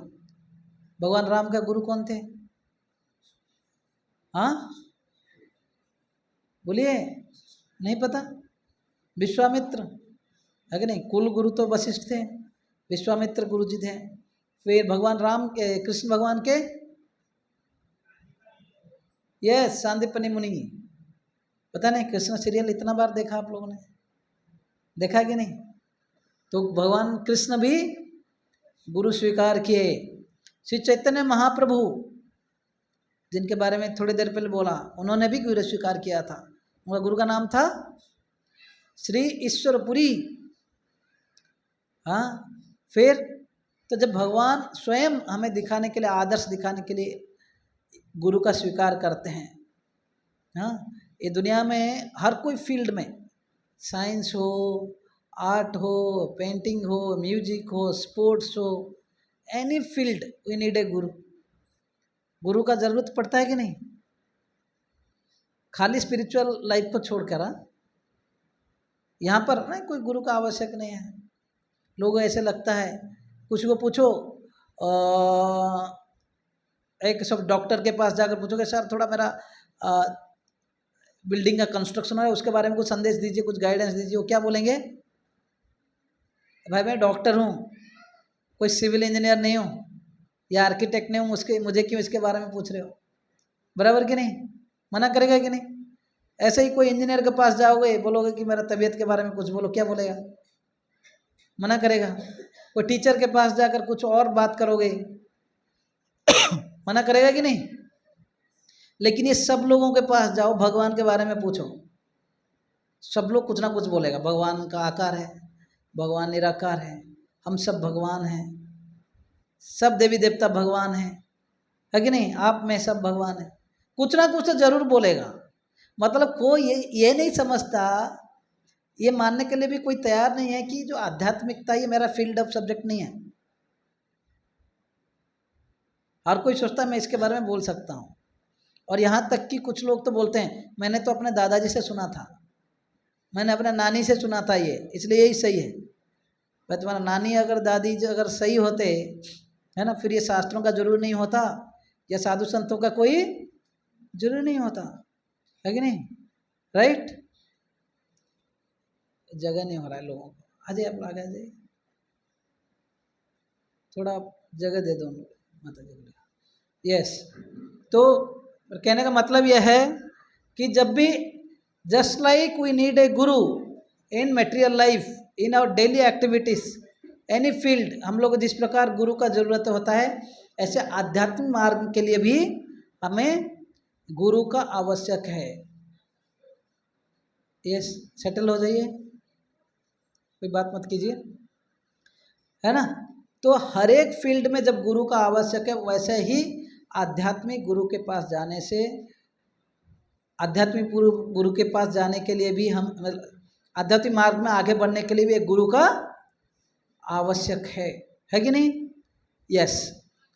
भगवान राम का गुरु कौन थे? हाँ बोलिए, नहीं पता? विश्वामित्र है कि नहीं? कुल गुरु तो वशिष्ठ थे, विश्वामित्र गुरु जी थे। फिर भगवान राम के, कृष्ण भगवान के, ये सांदीपनि मुनि। पता नहीं कृष्ण सीरियल इतना बार देखा आप लोगों ने, देखा कि नहीं? तो भगवान कृष्ण भी गुरु स्वीकार किए। श्री चैतन्य महाप्रभु जिनके बारे में थोड़ी देर पहले बोला, उन्होंने भी गुरु स्वीकार किया था। उनका गुरु का नाम था श्री ईश्वरपुरी। हाँ, फिर तो जब भगवान स्वयं हमें दिखाने के लिए, आदर्श दिखाने के लिए गुरु का स्वीकार करते हैं। हाँ, ये दुनिया में हर कोई फील्ड में, साइंस हो, आर्ट हो, पेंटिंग हो, म्यूजिक हो, स्पोर्ट्स हो, any field we need a guru. गुरु का जरूरत पड़ता है कि नहीं? खाली स्पिरिचुअल लाइफ को छोड़कर यहाँ पर ना कोई गुरु का आवश्यक नहीं है। लोगों ऐसे लगता है, कुछ को पूछो, एक सब डॉक्टर के पास जाकर पूछोगे सर थोड़ा मेरा बिल्डिंग का कंस्ट्रक्शन है उसके बारे में कुछ संदेश दीजिए, कुछ गाइडेंस दीजिए, वो क्या बोलेंगे? भाई मैं डॉक्टर हूँ, कोई सिविल इंजीनियर नहीं हूँ या आर्किटेक्ट नहीं हूँ, उसके मुझे क्यों इसके बारे में पूछ रहे हो? बराबर कि नहीं? मना करेगा कि नहीं? ऐसे ही कोई इंजीनियर के पास जाओगे, बोलोगे कि मेरा तबीयत के बारे में कुछ बोलो, क्या बोलेगा? मना करेगा। कोई टीचर के पास जाकर कुछ और बात करोगे, मना करेगा कि नहीं? लेकिन ये सब लोगों के पास जाओ, भगवान के बारे में पूछो, सब लोग कुछ ना कुछ बोलेगा। भगवान का आकार है, भगवान निराकार है, हम सब भगवान हैं, सब देवी देवता भगवान हैं, है कि नहीं? आप में सब भगवान है, कुछ ना कुछ तो जरूर बोलेगा। मतलब कोई ये नहीं समझता, ये मानने के लिए भी कोई तैयार नहीं है कि जो आध्यात्मिकता ये मेरा फील्ड ऑफ सब्जेक्ट नहीं है। हर कोई सोचता है मैं इसके बारे में बोल सकता हूँ। और यहाँ तक कि कुछ लोग तो बोलते हैं मैंने तो अपने दादाजी से सुना था, मैंने अपने नानी से सुना था, ये इसलिए यही सही है। भाई तुम्हारा नानी अगर दादी अगर सही होते है ना, फिर ये शास्त्रों का जरूर नहीं होता या साधु संतों का कोई जरूर नहीं होता, है कि नहीं? राइट? जगह नहीं हो रहा है लोगों को। आ जाइए आप, आ जाइए, थोड़ा जगह दे दो माता जी। यस, तो कहने का मतलब यह है कि जब भी just like we need a guru in material life, in our daily activities, any field, हम लोग को जिस प्रकार गुरु का जरूरत होता है, ऐसे आध्यात्मिक मार्ग के लिए भी हमें गुरु का आवश्यक है। यस, सेटल हो जाइए, कोई बात मत कीजिए, है ना? तो हर एक फील्ड में जब गुरु का आवश्यक है, वैसे ही आध्यात्मिक गुरु के पास जाने से, आध्यात्मिक गुरु के पास जाने के लिए भी, हम आध्यात्मिक मार्ग में आगे बढ़ने के लिए भी एक गुरु का आवश्यक है कि नहीं? यस,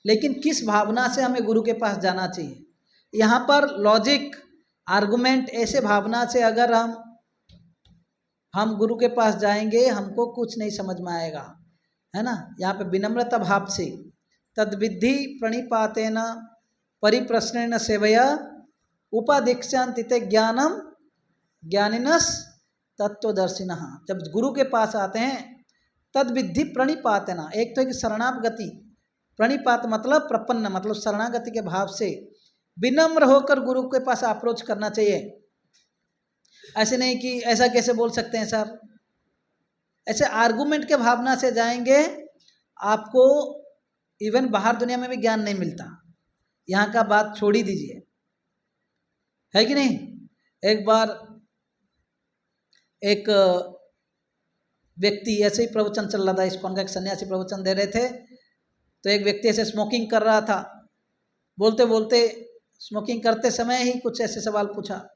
लेकिन किस भावना से हमें गुरु के पास जाना चाहिए? यहाँ पर लॉजिक आर्गुमेंट ऐसे भावना से अगर हम गुरु के पास जाएंगे, हमको कुछ नहीं समझ में आएगा, है ना? यहाँ पे विनम्रता भाव से, तद्विधि प्रणिपातेन परिप्रश्नेन सेवया उपादीक्षान्तिते ज्ञानम ज्ञानिनस तत्वदर्शिनः। जब गुरु के पास आते हैं, तद्विधि प्रणिपातेन, एक तो एक शरणागति, प्रणिपात मतलब प्रपन्न, मतलब शरणागति के भाव से विनम्र होकर गुरु के पास अप्रोच करना चाहिए। ऐसे नहीं कि ऐसा कैसे बोल सकते हैं सर, ऐसे आर्गुमेंट के भावना से जाएंगे, आपको इवन बाहर दुनिया में भी ज्ञान नहीं मिलता। यहाँ का बात छोड़ ही दीजिए, है कि नहीं? एक बार एक व्यक्ति ऐसे ही प्रवचन चल रहा था, इस्कॉन का एक सन्यासी प्रवचन दे रहे थे, तो एक व्यक्ति ऐसे स्मोकिंग कर रहा था, बोलते बोलते स्मोकिंग करते समय ही कुछ ऐसे सवाल पूछा,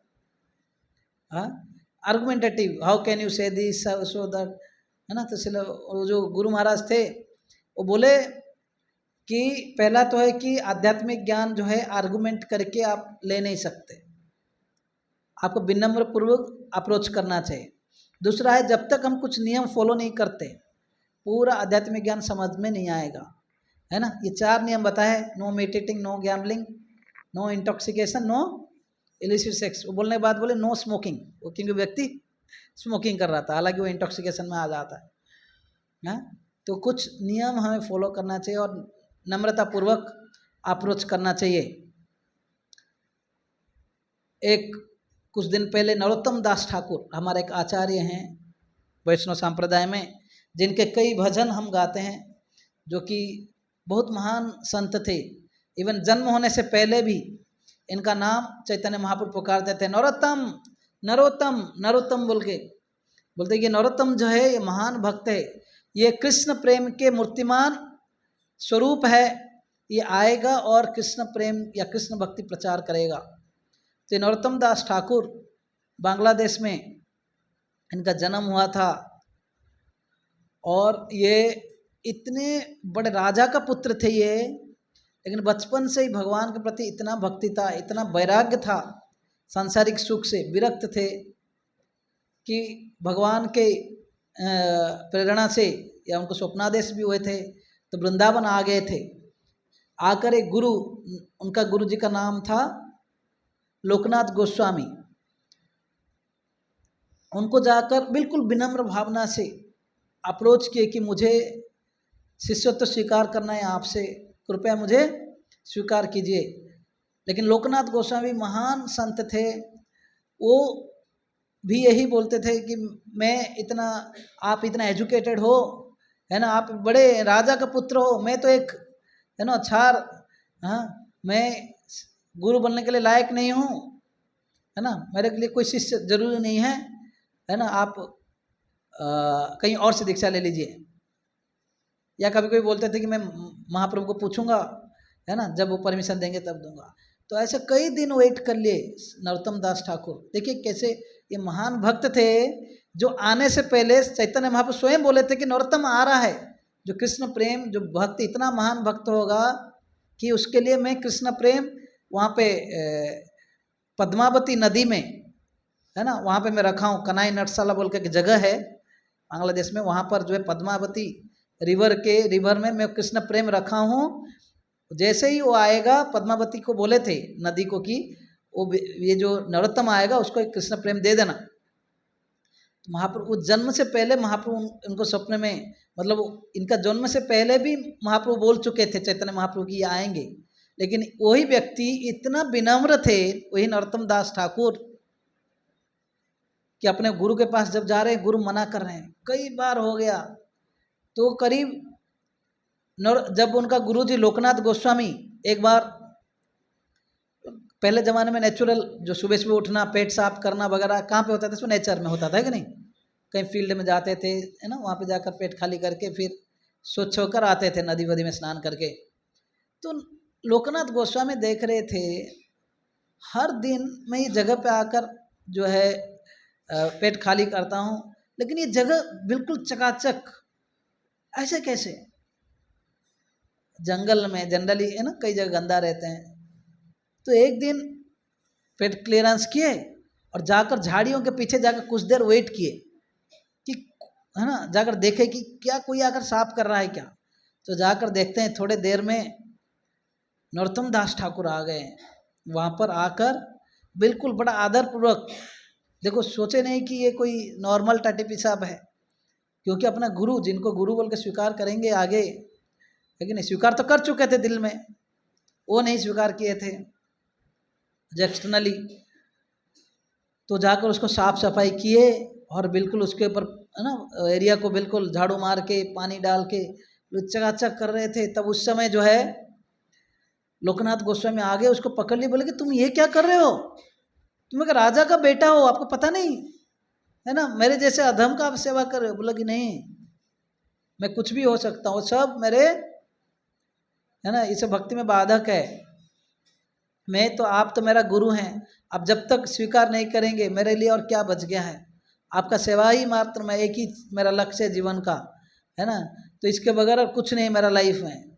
आर्गुमेंटेटिव, हाउ कैन यू से दिस सो दैट, है ना? तो जो गुरु महाराज थे वो बोले कि पहला तो है कि आध्यात्मिक ज्ञान जो है आर्गुमेंट करके आप ले नहीं सकते, आपको विनम्र पूर्वक अप्रोच करना चाहिए। दूसरा है जब तक हम कुछ नियम फॉलो नहीं करते पूरा आध्यात्मिक ज्ञान समझ में नहीं आएगा, है ना। ये 4 नियम बताए, no meditating, no gambling, no intoxication, no illicit sex. वो बोलने के बाद बोले नो स्मोकिंग, वो क्योंकि व्यक्ति स्मोकिंग कर रहा था, हालांकि वो इंटॉक्सिकेशन में आ जाता है। तो कुछ नियम हमें फॉलो करना चाहिए और नम्रतापूर्वक अप्रोच करना चाहिए। एक कुछ दिन पहले नरोत्तम दास ठाकुर हमारे एक आचार्य हैं वैष्णव संप्रदाय में, जिनके कई भजन हम गाते हैं, जो कि बहुत महान संत थे। इवन जन्म होने से पहले भी इनका नाम चैतन्य महाप्रभु पुकारते थे, नरोत्तम नरोत्तम नरोत्तम बोल के बोलते कि नरोत्तम जो है ये महान भक्त है, ये कृष्ण प्रेम के मूर्तिमान स्वरूप है, ये आएगा और कृष्ण प्रेम या कृष्ण भक्ति प्रचार करेगा। तो नरोत्तम दास ठाकुर बांग्लादेश में इनका जन्म हुआ था और ये इतने बड़े राजा का पुत्र थे ये, लेकिन बचपन से ही भगवान के प्रति इतना भक्ति था, इतना वैराग्य था, सांसारिक सुख से विरक्त थे कि भगवान के प्रेरणा से या उनको स्वप्नादेश भी हुए थे तो वृंदावन आ गए थे। आकर एक गुरु, उनका गुरु जी का नाम था लोकनाथ गोस्वामी, उनको जाकर बिल्कुल विनम्र भावना से अप्रोच किए कि मुझे शिष्यत्व स्वीकार करना है आपसे, कृपया मुझे स्वीकार कीजिए। लेकिन लोकनाथ गोस्वामी महान संत थे, वो भी यही बोलते थे कि मैं इतना, आप इतना एजुकेटेड हो, है ना, आप बड़े राजा का पुत्र हो, मैं तो एक, है ना, छार, हाँ, मैं गुरु बनने के लिए लायक नहीं हूँ, है ना, मेरे के लिए कोई शिष्य जरूरी नहीं है ना, आप कहीं और से दीक्षा ले लीजिए। या कभी कोई बोलते थे कि मैं महाप्रभु को पूछूंगा, है ना, जब वो परमिशन देंगे तब दूंगा। तो ऐसे कई दिन वेट कर लिए नरोत्तम दास ठाकुर। देखिए कैसे ये महान भक्त थे, जो आने से पहले चैतन्य महाप्रभु स्वयं बोले थे कि नरोत्तम आ रहा है, जो कृष्ण प्रेम, जो भक्त इतना महान भक्त होगा कि उसके लिए मैं कृष्ण प्रेम वहाँ पे पद्मावती नदी में, है ना, वहाँ पे मैं रखा हूँ, कनाई नटसाला बोल के एक जगह है बांग्लादेश में, वहाँ पर जो है पद्मावती रिवर में मैं कृष्ण प्रेम रखा हूँ। जैसे ही वो आएगा, पद्मावती को बोले थे नदी को कि वो ये जो नरोत्तम आएगा उसको एक कृष्ण प्रेम दे देना। तो महाप्रभु जन्म से पहले महाप्रभु उनको सपने में, मतलब इनका जन्म से पहले भी महाप्रभु बोल चुके थे चैतन्य महाप्रभु की ये आएंगे, लेकिन वही व्यक्ति इतना विनम्र थे, वही नरोत्तम दास ठाकुर, कि अपने गुरु के पास जब जा रहे हैं गुरु मना कर रहे हैं, कई बार हो गया। तो करीब जब उनका गुरुजी लोकनाथ गोस्वामी एक बार, पहले ज़माने में नेचुरल जो सुबह सुबह उठना, पेट साफ करना वगैरह कहाँ पे होता था, इसमें नेचर में होता था कि नहीं, कहीं फील्ड में जाते थे, है ना, वहाँ पे जाकर पेट खाली करके फिर स्वच्छ होकर आते थे नदी वदी में स्नान करके। तो लोकनाथ गोस्वामी देख रहे थे हर दिन मैं ये जगह पे आकर जो है पेट खाली करता हूँ, लेकिन ये जगह बिल्कुल चकाचक, ऐसे कैसे? जंगल में जनरली, है ना, कई जगह गंदा रहते हैं। तो एक दिन पेट क्लियरेंस किए और जाकर झाड़ियों के पीछे जाकर कुछ देर वेट किए कि, है ना, जाकर देखे कि क्या कोई आकर साफ कर रहा है क्या। तो जाकर देखते हैं थोड़े देर में नरोत्तम दास ठाकुर आ गए। वहाँ पर आकर बिल्कुल बड़ा आदरपूर्वक, देखो सोचे नहीं कि ये कोई नॉर्मल टाटी पेशाब है, क्योंकि अपना गुरु, जिनको गुरु बोल के स्वीकार करेंगे आगे, लेकिन स्वीकार तो कर चुके थे दिल में, वो नहीं स्वीकार किए थे एक्सटर्नली। तो जाकर उसको साफ सफाई किए और बिल्कुल उसके ऊपर, है ना, एरिया को बिल्कुल झाड़ू मार के पानी डाल के चकाचक कर रहे थे। तब उस समय जो है लोकनाथ गोस्वामी आ गए, उसको पकड़ लिए, बोले कि तुम ये क्या कर रहे हो, तुम एक राजा का बेटा हो, आपको पता नहीं है ना, मेरे जैसे अधम का आप सेवा कर रहे हो। बोला कि नहीं, मैं कुछ भी हो सकता हूँ, सब मेरे, है ना, इसे भक्ति में बाधक है, मैं तो, आप तो मेरा गुरु हैं, आप जब तक स्वीकार नहीं करेंगे मेरे लिए और क्या बच गया है, आपका सेवा ही मात्र, मैं एक ही मेरा लक्ष्य है जीवन का, है ना, तो इसके बगैर और कुछ नहीं मेरा लाइफ में।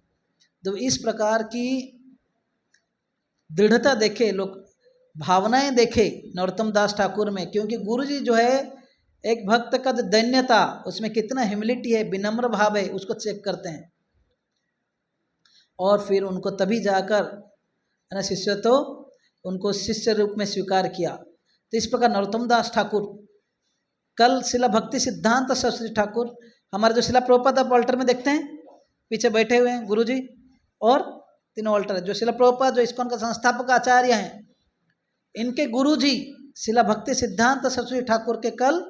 जब इस प्रकार की दृढ़ता देखे लोग, भावनाएं देखे नरोत्तम दास ठाकुर में, क्योंकि गुरुजी जो है एक भक्त का जो दैन्यता, उसमें कितना ह्यूमिलिटी है, विनम्र भाव है, उसको चेक करते हैं। और फिर उनको तभी जाकर है ना शिष्य तो उनको शिष्य रूप में स्वीकार किया। तो इस प्रकार नरोत्तम दास ठाकुर, कल शिला भक्ति सिद्धांत सरस्वती ठाकुर, हमारे जो शिला प्रभुपाद आप ऑल्टर में देखते हैं पीछे बैठे हुए हैं गुरुजी, और तीनों ऑल्टर जो शिला प्रभुपाद जो इस्कॉन का संस्थापक आचार्य हैं, इनके गुरुजी शिला भक्ति सिद्धांत सरस्वती ठाकुर के कल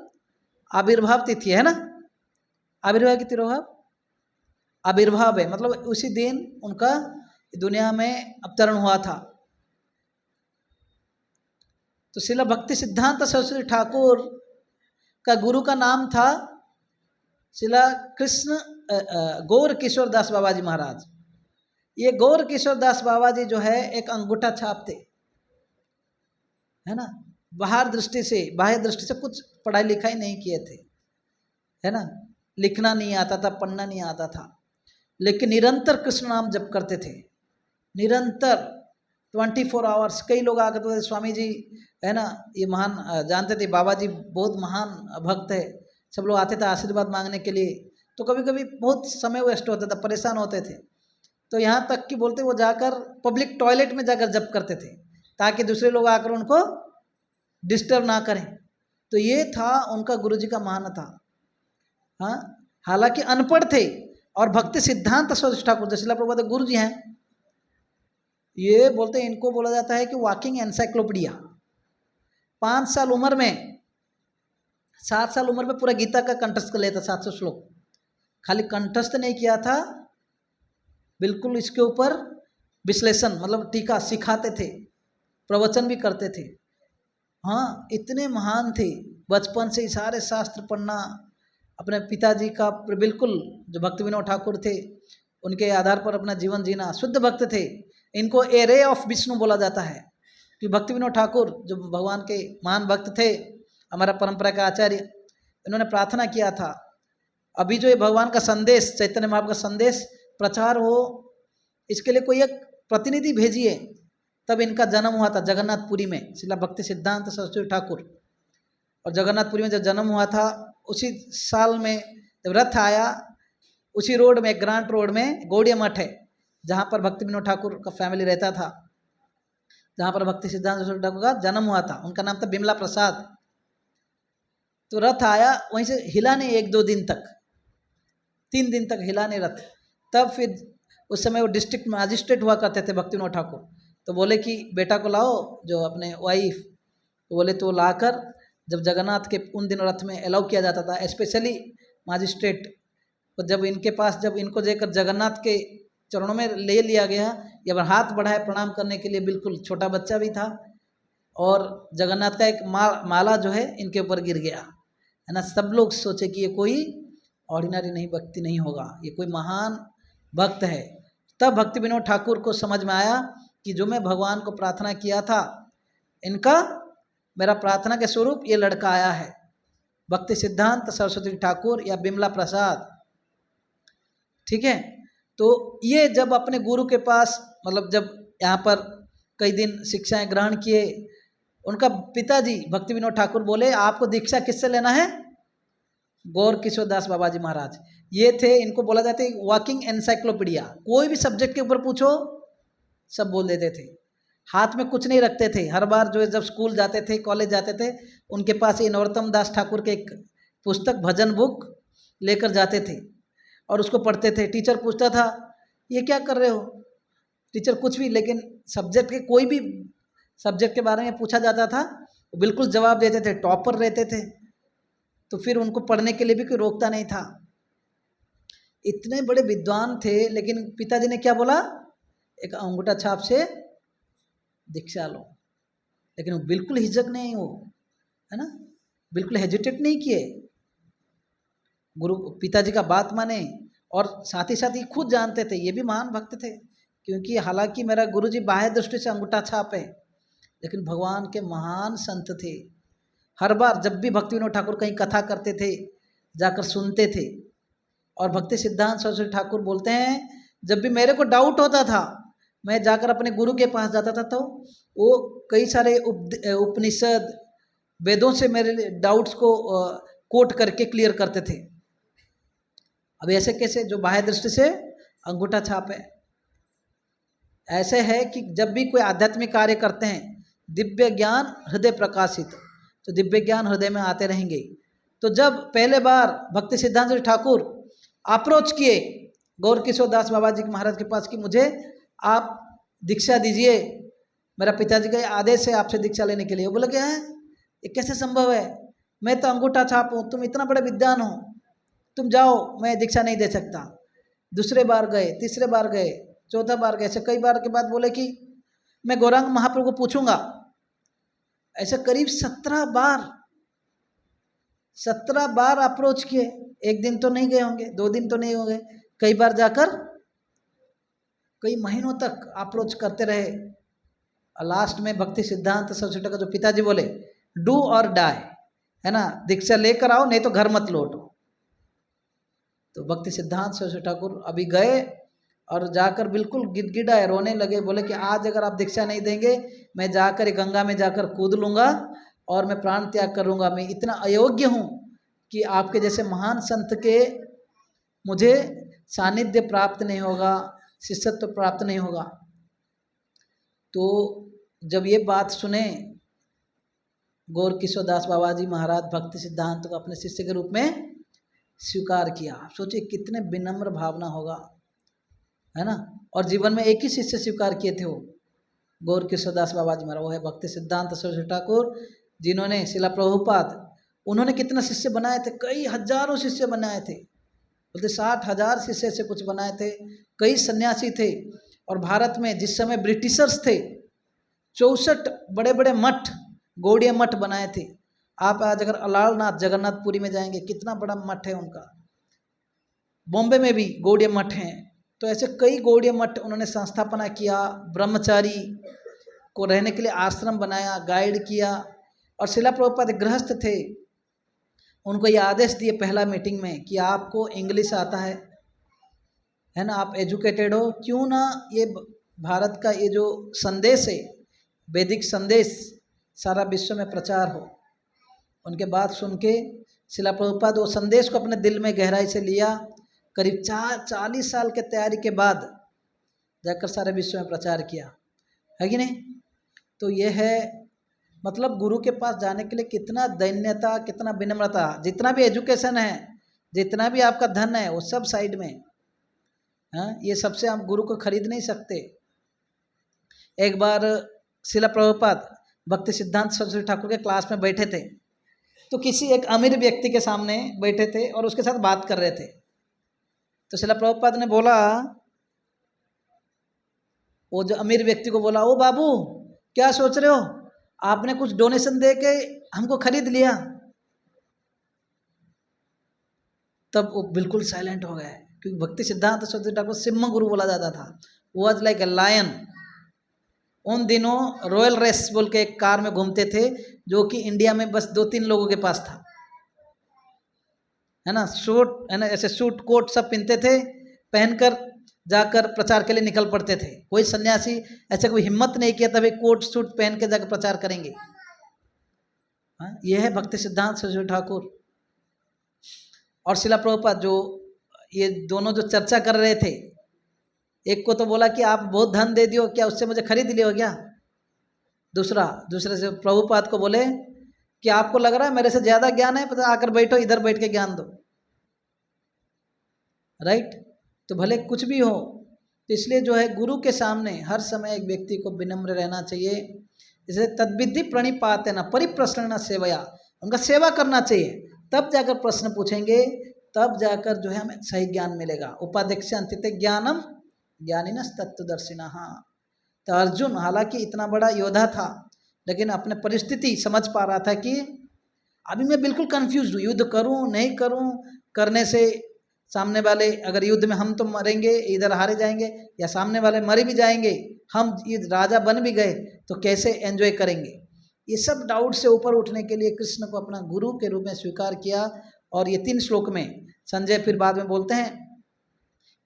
आविर्भाव तिथि है ना, आविर्भाव की तिरोभाव आविर्भाव है, मतलब उसी दिन उनका दुनिया में अवतरण हुआ था। तो शिला भक्ति सिद्धांत सरस्वती ठाकुर का गुरु का नाम था शिला कृष्ण गौर किशोर दास बाबा जी महाराज। ये गौर किशोर दास बाबा जी जो है एक अंगूठा छाप थे, है ना, बाहर दृष्टि से, बाह्य दृष्टि से कुछ पढ़ाई लिखाई नहीं किए थे, है ना, लिखना नहीं आता था, पढ़ना नहीं आता था, लेकिन निरंतर कृष्ण नाम जप करते थे, निरंतर 24 आवर्स। कई लोग आकर तो स्वामी जी है ना, ये महान जानते थे बाबा जी बहुत महान भक्त है, सब लोग आते थे आशीर्वाद मांगने के लिए, तो कभी कभी बहुत समय वेस्ट होता था, परेशान होते थे। तो यहाँ तक कि बोलते वो जाकर पब्लिक टॉयलेट में जाकर जप करते थे ताकि दूसरे लोग आकर उनको डिस्टर्ब ना करें। तो ये था उनका गुरुजी का मानना। हाँ, हालांकि अनपढ़ थे और भक्ति सिद्धांत सरस्वती ठाकुर जो शिला प्रभुपाद गुरु जी हैं, ये बोलते हैं, इनको बोला जाता है कि वॉकिंग एनसाइक्लोपीडिया। 5 साल उम्र में, 7 साल उम्र में पूरा गीता का कंठस्थ कर लेता, 700 श्लोक। खाली कंठस्थ नहीं किया था, बिल्कुल इसके ऊपर विश्लेषण मतलब टीका सिखाते थे, प्रवचन भी करते थे। हाँ, इतने महान थे, बचपन से ही सारे शास्त्र पढ़ना, अपने पिताजी का बिल्कुल जो भक्ति विनोद ठाकुर थे उनके आधार पर अपना जीवन जीना, शुद्ध भक्त थे। इनको ए रे ऑफ विष्णु बोला जाता है कि भक्ति विनोद ठाकुर जो भगवान के महान भक्त थे, हमारा परंपरा का आचार्य, इन्होंने प्रार्थना किया था अभी जो ये भगवान का संदेश, चैतन्य महाप्रभु का संदेश प्रचार हो, इसके लिए कोई एक प्रतिनिधि भेजिए। तब इनका जन्म हुआ था जगन्नाथपुरी में, शिला भक्ति सिद्धांत सरस्वती ठाकुर। और जगन्नाथपुरी में जब जन्म हुआ था उसी साल में जब रथ आया, उसी रोड में, ग्रांट रोड में गौड़िया मठ है जहाँ पर भक्ति विनोद ठाकुर का फैमिली रहता था, जहाँ पर भक्ति सिद्धांत सरस्वती ठाकुर का जन्म हुआ था। उनका नाम था बिमला प्रसाद। तो रथ आया, वहीं से हिला नहीं 1-2 दिन तक, 3 दिन तक हिला नहीं रथ। तब फिर उस समय वो डिस्ट्रिक्ट मजिस्ट्रेट हुआ करते थे भक्ति विनोद ठाकुर, तो बोले कि बेटा को लाओ, जो अपने वाइफ, तो बोले तो लाकर जब जगन्नाथ के उन दिनों रथ में अलाउ किया जाता था, स्पेशली मजिस्ट्रेट, तो जब इनके पास, जब इनको लेकर जगन्नाथ के चरणों में ले लिया गया, या हाथ बढ़ाए प्रणाम करने के लिए, बिल्कुल छोटा बच्चा भी था, और जगन्नाथ का एक माला जो है इनके ऊपर गिर गया, है ना। सब लोग सोचे कि ये कोई ऑर्डिनरी नहीं, भक्ति नहीं होगा, ये कोई महान भक्त है। तब भक्ति विनोद ठाकुर को समझ में आया कि जो मैं भगवान को प्रार्थना किया था, इनका, मेरा प्रार्थना के स्वरूप ये लड़का आया है, भक्ति सिद्धांत सरस्वती ठाकुर या बिमला प्रसाद। ठीक है, तो ये जब अपने गुरु के पास, मतलब जब यहाँ पर कई दिन शिक्षाएं ग्रहण किए, उनका पिताजी भक्ति विनोद ठाकुर बोले आपको दीक्षा किससे लेना है? गौर किशोर दास बाबा जी महाराज। ये थे, इनको बोला जाता है वॉकिंग एनसाइक्लोपीडिया। कोई भी सब्जेक्ट के ऊपर पूछो सब बोल देते थे, हाथ में कुछ नहीं रखते थे। हर बार जो है जब स्कूल जाते थे, कॉलेज जाते थे, उनके पास ये नरोत्तम दास ठाकुर के एक पुस्तक, भजन बुक लेकर जाते थे और उसको पढ़ते थे। टीचर पूछता था ये क्या कर रहे हो? टीचर कुछ भी, लेकिन सब्जेक्ट के, कोई भी सब्जेक्ट के बारे में पूछा जाता था वो बिल्कुल जवाब देते थे, टॉपर रहते थे। तो फिर उनको पढ़ने के लिए भी कोई रोकता नहीं था। इतने बड़े विद्वान थे, लेकिन पिताजी ने क्या बोला? एक अंगूठा छाप से दीक्षा लो। लेकिन वो बिल्कुल हिचक नहीं, वो है ना, बिल्कुल हेजिटेट नहीं किए, गुरु पिताजी का बात माने। और साथ ही खुद जानते थे ये भी महान भक्त थे, क्योंकि हालांकि मेरा गुरुजी बाह्य दृष्टि से अंगूठा छाप है, लेकिन भगवान के महान संत थे। हर बार जब भी भक्ति विनोद ठाकुर कहीं कथा करते थे, जाकर सुनते थे। और भक्ति सिद्धांत सरस्वती ठाकुर बोलते हैं जब भी मेरे को डाउट होता था मैं जाकर अपने गुरु के पास जाता था, तो वो कई सारे उपनिषद वेदों से मेरे डाउट्स को कोट करके क्लियर करते थे। अब ऐसे कैसे, जो बाह्य दृष्टि से अंगूठा छाप है। ऐसे है कि जब भी कोई आध्यात्मिक कार्य करते हैं, दिव्य ज्ञान हृदय प्रकाशित, तो दिव्य ज्ञान हृदय में आते रहेंगे। तो जब पहले बार भक्ति सिद्धांत ठाकुर अप्रोच किए गौर किशोर दास बाबा जी महाराज के पास कि मुझे आप दीक्षा दीजिए, मेरा पिताजी का आदेश है आपसे दीक्षा लेने के लिए। वो बोले क्या है, ये कैसे संभव है, मैं तो अंगूठा छाप हूँ, तुम इतना बड़े विद्वान हो, तुम जाओ, मैं दीक्षा नहीं दे सकता। दूसरे बार गए, तीसरे बार गए, चौथा बार गए, ऐसे कई बार के बाद बोले कि मैं गौरांग महाप्रभु को पूछूंगा। ऐसे करीब 17 बार अप्रोच किए। एक दिन तो नहीं गए होंगे, 2 दिन तो नहीं होंगे, कई बार जाकर कई महीनों तक अप्रोच करते रहे। और लास्ट में भक्ति सिद्धांत सरस्वती ठाकुर जो पिताजी बोले, डू और डाई, है ना, दीक्षा लेकर आओ नहीं तो घर मत लौटो। तो भक्ति सिद्धांत सरस्वती ठाकुर अभी गए और जाकर बिल्कुल गिड़गिड़ाए, रोने लगे, बोले कि आज अगर आप दीक्षा नहीं देंगे, मैं जाकर गंगा में जाकर कूद लूँगा और मैं प्राण त्याग करूँगा। मैं इतना अयोग्य हूँ कि आपके जैसे महान संत के मुझे सानिध्य प्राप्त नहीं होगा, शिष्यत्व प्राप्त नहीं होगा। तो जब ये बात सुने गौर किशोर दास बाबा जी महाराज भक्ति सिद्धांत को अपने शिष्य के रूप में स्वीकार किया। आप सोचिए कितने विनम्र भावना होगा, है ना। और जीवन में एक ही शिष्य स्वीकार किए थे, वो गौर किशोर दास बाबा जी महाराज, वो है भक्ति सिद्धांत सरस्वती ठाकुर, जिन्होंने शिला प्रभुपाद, उन्होंने कितना शिष्य बनाए थे, कई हजारों शिष्य बनाए थे, बोलते 60,000 शिष्य से कुछ बनाए थे। कई सन्यासी थे। और भारत में जिस समय ब्रिटिशर्स थे, 64 बड़े बड़े मठ, गौड़ीय मठ बनाए थे। आप आज अगर अलालनाथ जगन्नाथपुरी में जाएंगे, कितना बड़ा मठ है उनका। बॉम्बे में भी गौड़ीय मठ हैं। तो ऐसे कई गौड़ीय मठ उन्होंने संस्थापना किया, ब्रह्मचारी को रहने के लिए आश्रम बनाया, गाइड किया। और शिला प्रभुपाद गृहस्थ थे, उनको ये आदेश दिए पहला मीटिंग में कि आपको इंग्लिश आता है ना, आप एजुकेटेड हो, क्यों ना ये भारत का ये जो संदेश है, वैदिक संदेश, सारा विश्व में प्रचार हो। उनके बात सुन के शिला प्रभुपाद वो संदेश को अपने दिल में गहराई से लिया। करीब 40 साल के तैयारी के बाद जाकर सारे विश्व में प्रचार किया, है कि नहीं। तो ये है मतलब गुरु के पास जाने के लिए कितना दैन्यता, कितना विनम्रता। जितना भी एजुकेशन है, जितना भी आपका धन है, वो सब साइड में, हाँ, ये सबसे आप गुरु को खरीद नहीं सकते। एक बार शिला प्रभुपाद भक्ति सिद्धांत सरस्वती ठाकुर के क्लास में बैठे थे, तो किसी एक अमीर व्यक्ति के सामने बैठे थे और उसके साथ बात कर रहे थे। तो शिला प्रभुपाद ने बोला, वो जो अमीर व्यक्ति को बोला, ओ बाबू क्या सोच रहे हो, आपने कुछ डोनेशन दे के हमको खरीद लिया। तब वो बिल्कुल साइलेंट हो गए, क्योंकि भक्ति सिद्धांत सरस्वती ठाकुर सिम्हा गुरु बोला जाता था। Was like a lion. उन दिनों रॉयल रेस बोल के एक कार में घूमते थे, जो कि इंडिया में बस 2-3 लोगों के पास था, है ना। सूट, है ना, ऐसे सूट कोट सब पहनते थे, पहनकर जाकर प्रचार के लिए निकल पड़ते थे। कोई सन्यासी ऐसे कोई हिम्मत नहीं किया तभी कोट सूट पहन के जाकर प्रचार करेंगे। हाँ, ये है भक्ति सिद्धांत सरस्वती ठाकुर और शिला प्रभुपाद। जो ये दोनों जो चर्चा कर रहे थे, एक को तो बोला कि आप बहुत धन दे दियो, क्या उससे मुझे खरीद लियो क्या। दूसरे से प्रभुपाद को बोले कि आपको लग रहा है मेरे से ज्यादा ज्ञान है, पता, आकर बैठो, इधर बैठ के ज्ञान दो। राइट। तो भले कुछ भी हो, तो इसलिए जो है गुरु के सामने हर समय एक व्यक्ति को विनम्र रहना चाहिए। इसलिए तद्विधि प्रणिपाते न परिप्रश्न न सेवया, उनका सेवा करना चाहिए, तब जाकर प्रश्न पूछेंगे, तब जाकर जो है हमें सही ज्ञान मिलेगा। उपादेक्षान्तिते ज्ञानम ज्ञानिनस् तत्त्वदर्शिनः। तो अर्जुन हालांकि इतना बड़ा योद्धा था, लेकिन अपने परिस्थिति समझ पा रहा था कि अभी मैं बिल्कुल कंफ्यूज हूँ, युद्ध करूँ नहीं करूँ, करने से सामने वाले, अगर युद्ध में हम तो मरेंगे, इधर हारे जाएंगे, या सामने वाले मरे भी जाएंगे, हम राजा बन भी गए तो कैसे एंजॉय करेंगे। ये सब डाउट से ऊपर उठने के लिए कृष्ण को अपना गुरु के रूप में स्वीकार किया। और ये 3 श्लोक में संजय फिर बाद में बोलते हैं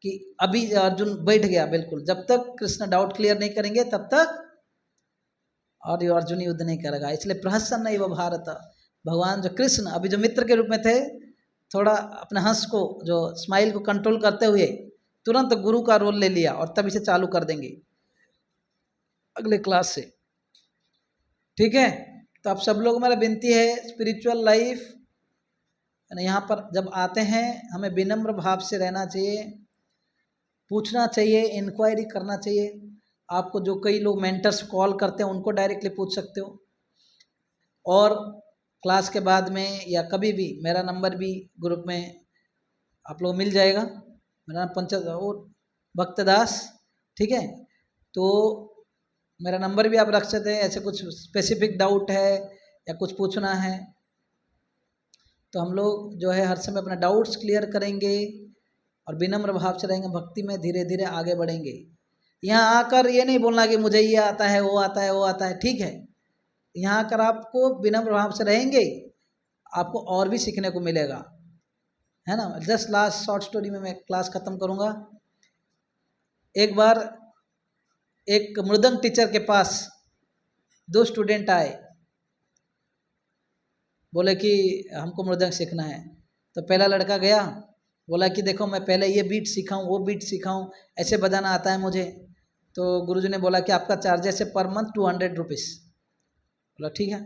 कि अभी अर्जुन बैठ गया बिल्कुल, जब तक कृष्ण डाउट क्लियर नहीं करेंगे तब तक और ये अर्जुन युद्ध नहीं करेगा। इसलिए प्रहसन नहीं वो भारत, भगवान जो कृष्ण अभी जो मित्र के रूप में थे, थोड़ा अपने हंस को जो स्माइल को कंट्रोल करते हुए तुरंत गुरु का रोल ले लिया और तभी से चालू कर देंगे अगले क्लास से। ठीक है, तो आप सब लोग मेरा विनती है स्पिरिचुअल लाइफ यहाँ पर जब आते हैं हमें विनम्र भाव से रहना चाहिए, पूछना चाहिए, इंक्वायरी करना चाहिए। आपको जो कई लोग मेंटर्स कॉल करते हैं उनको डायरेक्टली पूछ सकते हो, और क्लास के बाद में या कभी भी मेरा नंबर भी ग्रुप में आप लोग मिल जाएगा। मेरा नाम पंचायत और भक्तदास, ठीक है। तो मेरा नंबर भी आप रख सकते हैं, ऐसे कुछ स्पेसिफिक डाउट है या कुछ पूछना है तो हम लोग जो है हर समय अपना डाउट्स क्लियर करेंगे और विनम्र भाव से रहेंगे, भक्ति में धीरे धीरे आगे बढ़ेंगे। यहाँ आकर ये नहीं बोलना कि मुझे ये आता है वो आता है वो आता है, ठीक है। यहाँ आकर आपको विनम्र भाव से रहेंगे, आपको और भी सीखने को मिलेगा, है ना। जस्ट लास्ट शॉर्ट स्टोरी में मैं क्लास ख़त्म करूँगा। एक बार एक मृदंग टीचर के पास 2 स्टूडेंट आए, बोले कि हमको मृदंग सीखना है। तो पहला लड़का गया, बोला कि देखो मैं पहले ये बीट सीखा हूँ वो बीट सीखा हूँ, ऐसे बजाना आता है मुझे। तो गुरुजी ने बोला कि आपका चार्जेस है पर मंथ 200 रुपीज़। बोला ठीक है।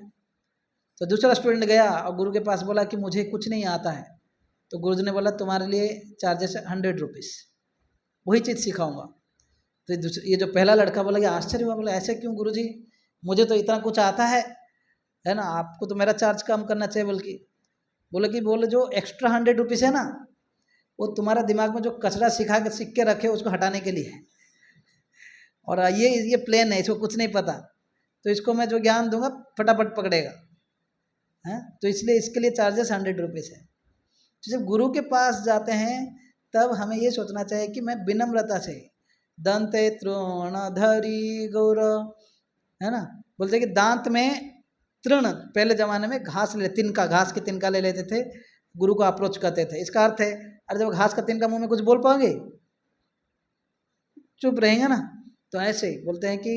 तो दूसरा स्टूडेंट गया और गुरु के पास बोला कि मुझे कुछ नहीं आता है। तो गुरुजी ने बोला तुम्हारे लिए चार्जेस है 100 रुपीज़, वही चीज़ सिखाऊंगा। तो ये जो पहला लड़का बोला कि आश्चर्य हुआ, बोला ऐसे क्यों गुरुजी, मुझे तो इतना कुछ आता है ना, आपको तो मेरा चार्ज कम करना चाहिए। बोले जो एक्स्ट्रा 100 रुपीज़ है ना, वो तुम्हारा दिमाग में जो कचरा सीख के रखे उसको हटाने के लिए है, और ये प्लेन है, इसको कुछ नहीं पता, तो इसको मैं जो ज्ञान दूंगा फटाफट पकड़ेगा, हैं। तो इसलिए इसके लिए चार्जेस 100 रुपीज़ है। तो जब गुरु के पास जाते हैं तब हमें ये सोचना चाहिए कि मैं विनम्रता से दंते तृणधरी गौर, है ना। बोलते कि दांत में तृण, पहले ज़माने में घास तिनका, घास की तिनका ले लेते थे, गुरु को अप्रोच करते थे। इसका अर्थ है अरे जब घास का तिनका मुंह में कुछ बोल पाओगे, चुप रहेंगे ना। तो ऐसे बोलते हैं कि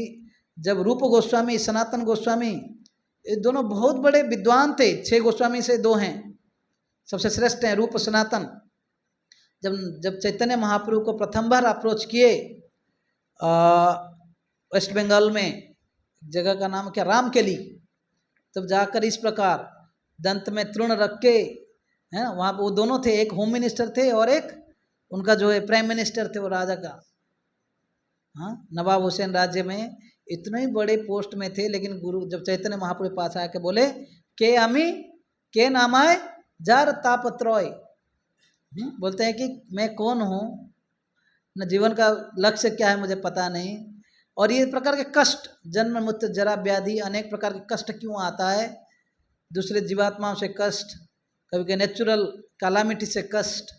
जब रूप गोस्वामी सनातन गोस्वामी ये दोनों बहुत बड़े विद्वान थे, 6 गोस्वामी से 2 हैं, सबसे श्रेष्ठ हैं रूप सनातन। जब चैतन्य महाप्रभु को प्रथम बार अप्रोच किए वेस्ट बंगाल में, जगह का नाम क्या, रामकेली, तब जाकर इस प्रकार दंत में तृण रख के, है ना, वहाँ पर वो दोनों थे, एक होम मिनिस्टर थे और एक उनका जो है प्राइम मिनिस्टर थे, वो राजा का, हाँ, नवाब हुसैन राज्य में इतने ही बड़े पोस्ट में थे। लेकिन गुरु जब चैतन्य महाप्रभु पास आके बोले के अमी के नाम आए जार तापत्रोय, बोलते हैं कि मैं कौन हूँ, न जीवन का लक्ष्य क्या है मुझे पता नहीं, और ये प्रकार के कष्ट, जन्म मृत्यु जरा व्याधि, अनेक प्रकार के कष्ट क्यों आता है, दूसरे जीवात्माओं से कष्ट, कभी के नेचुरल कैलामिटी से कष्ट,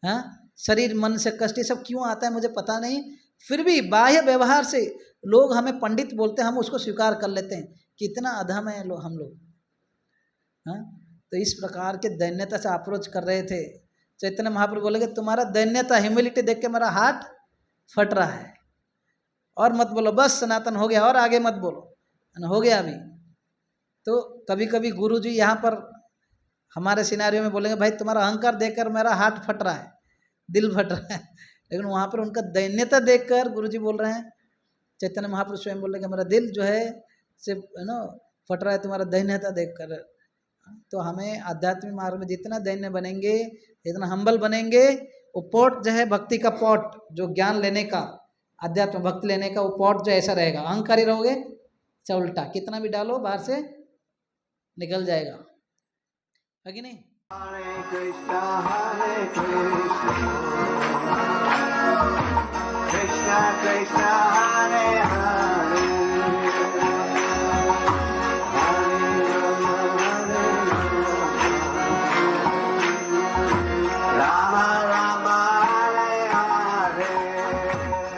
हाँ, शरीर मन से कष्ट, ये सब क्यों आता है मुझे पता नहीं। फिर भी बाह्य व्यवहार से लोग हमें पंडित बोलते हैं, हम उसको स्वीकार कर लेते हैं कि इतना अधम है हम लोग, हाँ। तो इस प्रकार के दैन्यता से अप्रोच कर रहे थे। चैतन्य महाप्रभु बोले कि तुम्हारा दैन्यता, ह्यूमिलिटी देख के मेरा हार्ट फट रहा है, और मत बोलो, बस सनातन हो गया, और आगे मत बोलो, हो गया अभी। तो कभी कभी गुरु जी यहाँ पर हमारे सिनारियों में बोलेंगे भाई तुम्हारा अहंकार देखकर मेरा हार्ट फट रहा है, दिल फट रहा है, लेकिन वहाँ पर उनका दैन्यता देखकर गुरुजी बोल रहे हैं, चैतन्य महाप्रभु स्वयं बोल रहे हैं कि मेरा दिल जो है सिर्फ फट रहा है तुम्हारा दैन्यता देखकर। तो हमें आध्यात्मिक मार्ग में जितना दैन्य बनेंगे, जितना हम्बल बनेंगे, वो पॉट जो है भक्ति का पॉट, जो ज्ञान लेने का, आध्यात्म भक्ति लेने का वो पॉट जो ऐसा रहेगा। अहंकारी रहोगे चाहे उल्टा, कितना भी डालो बाहर से निकल जाएगा, है कि नहीं। Hare Krishna, Krishna Hare Hare.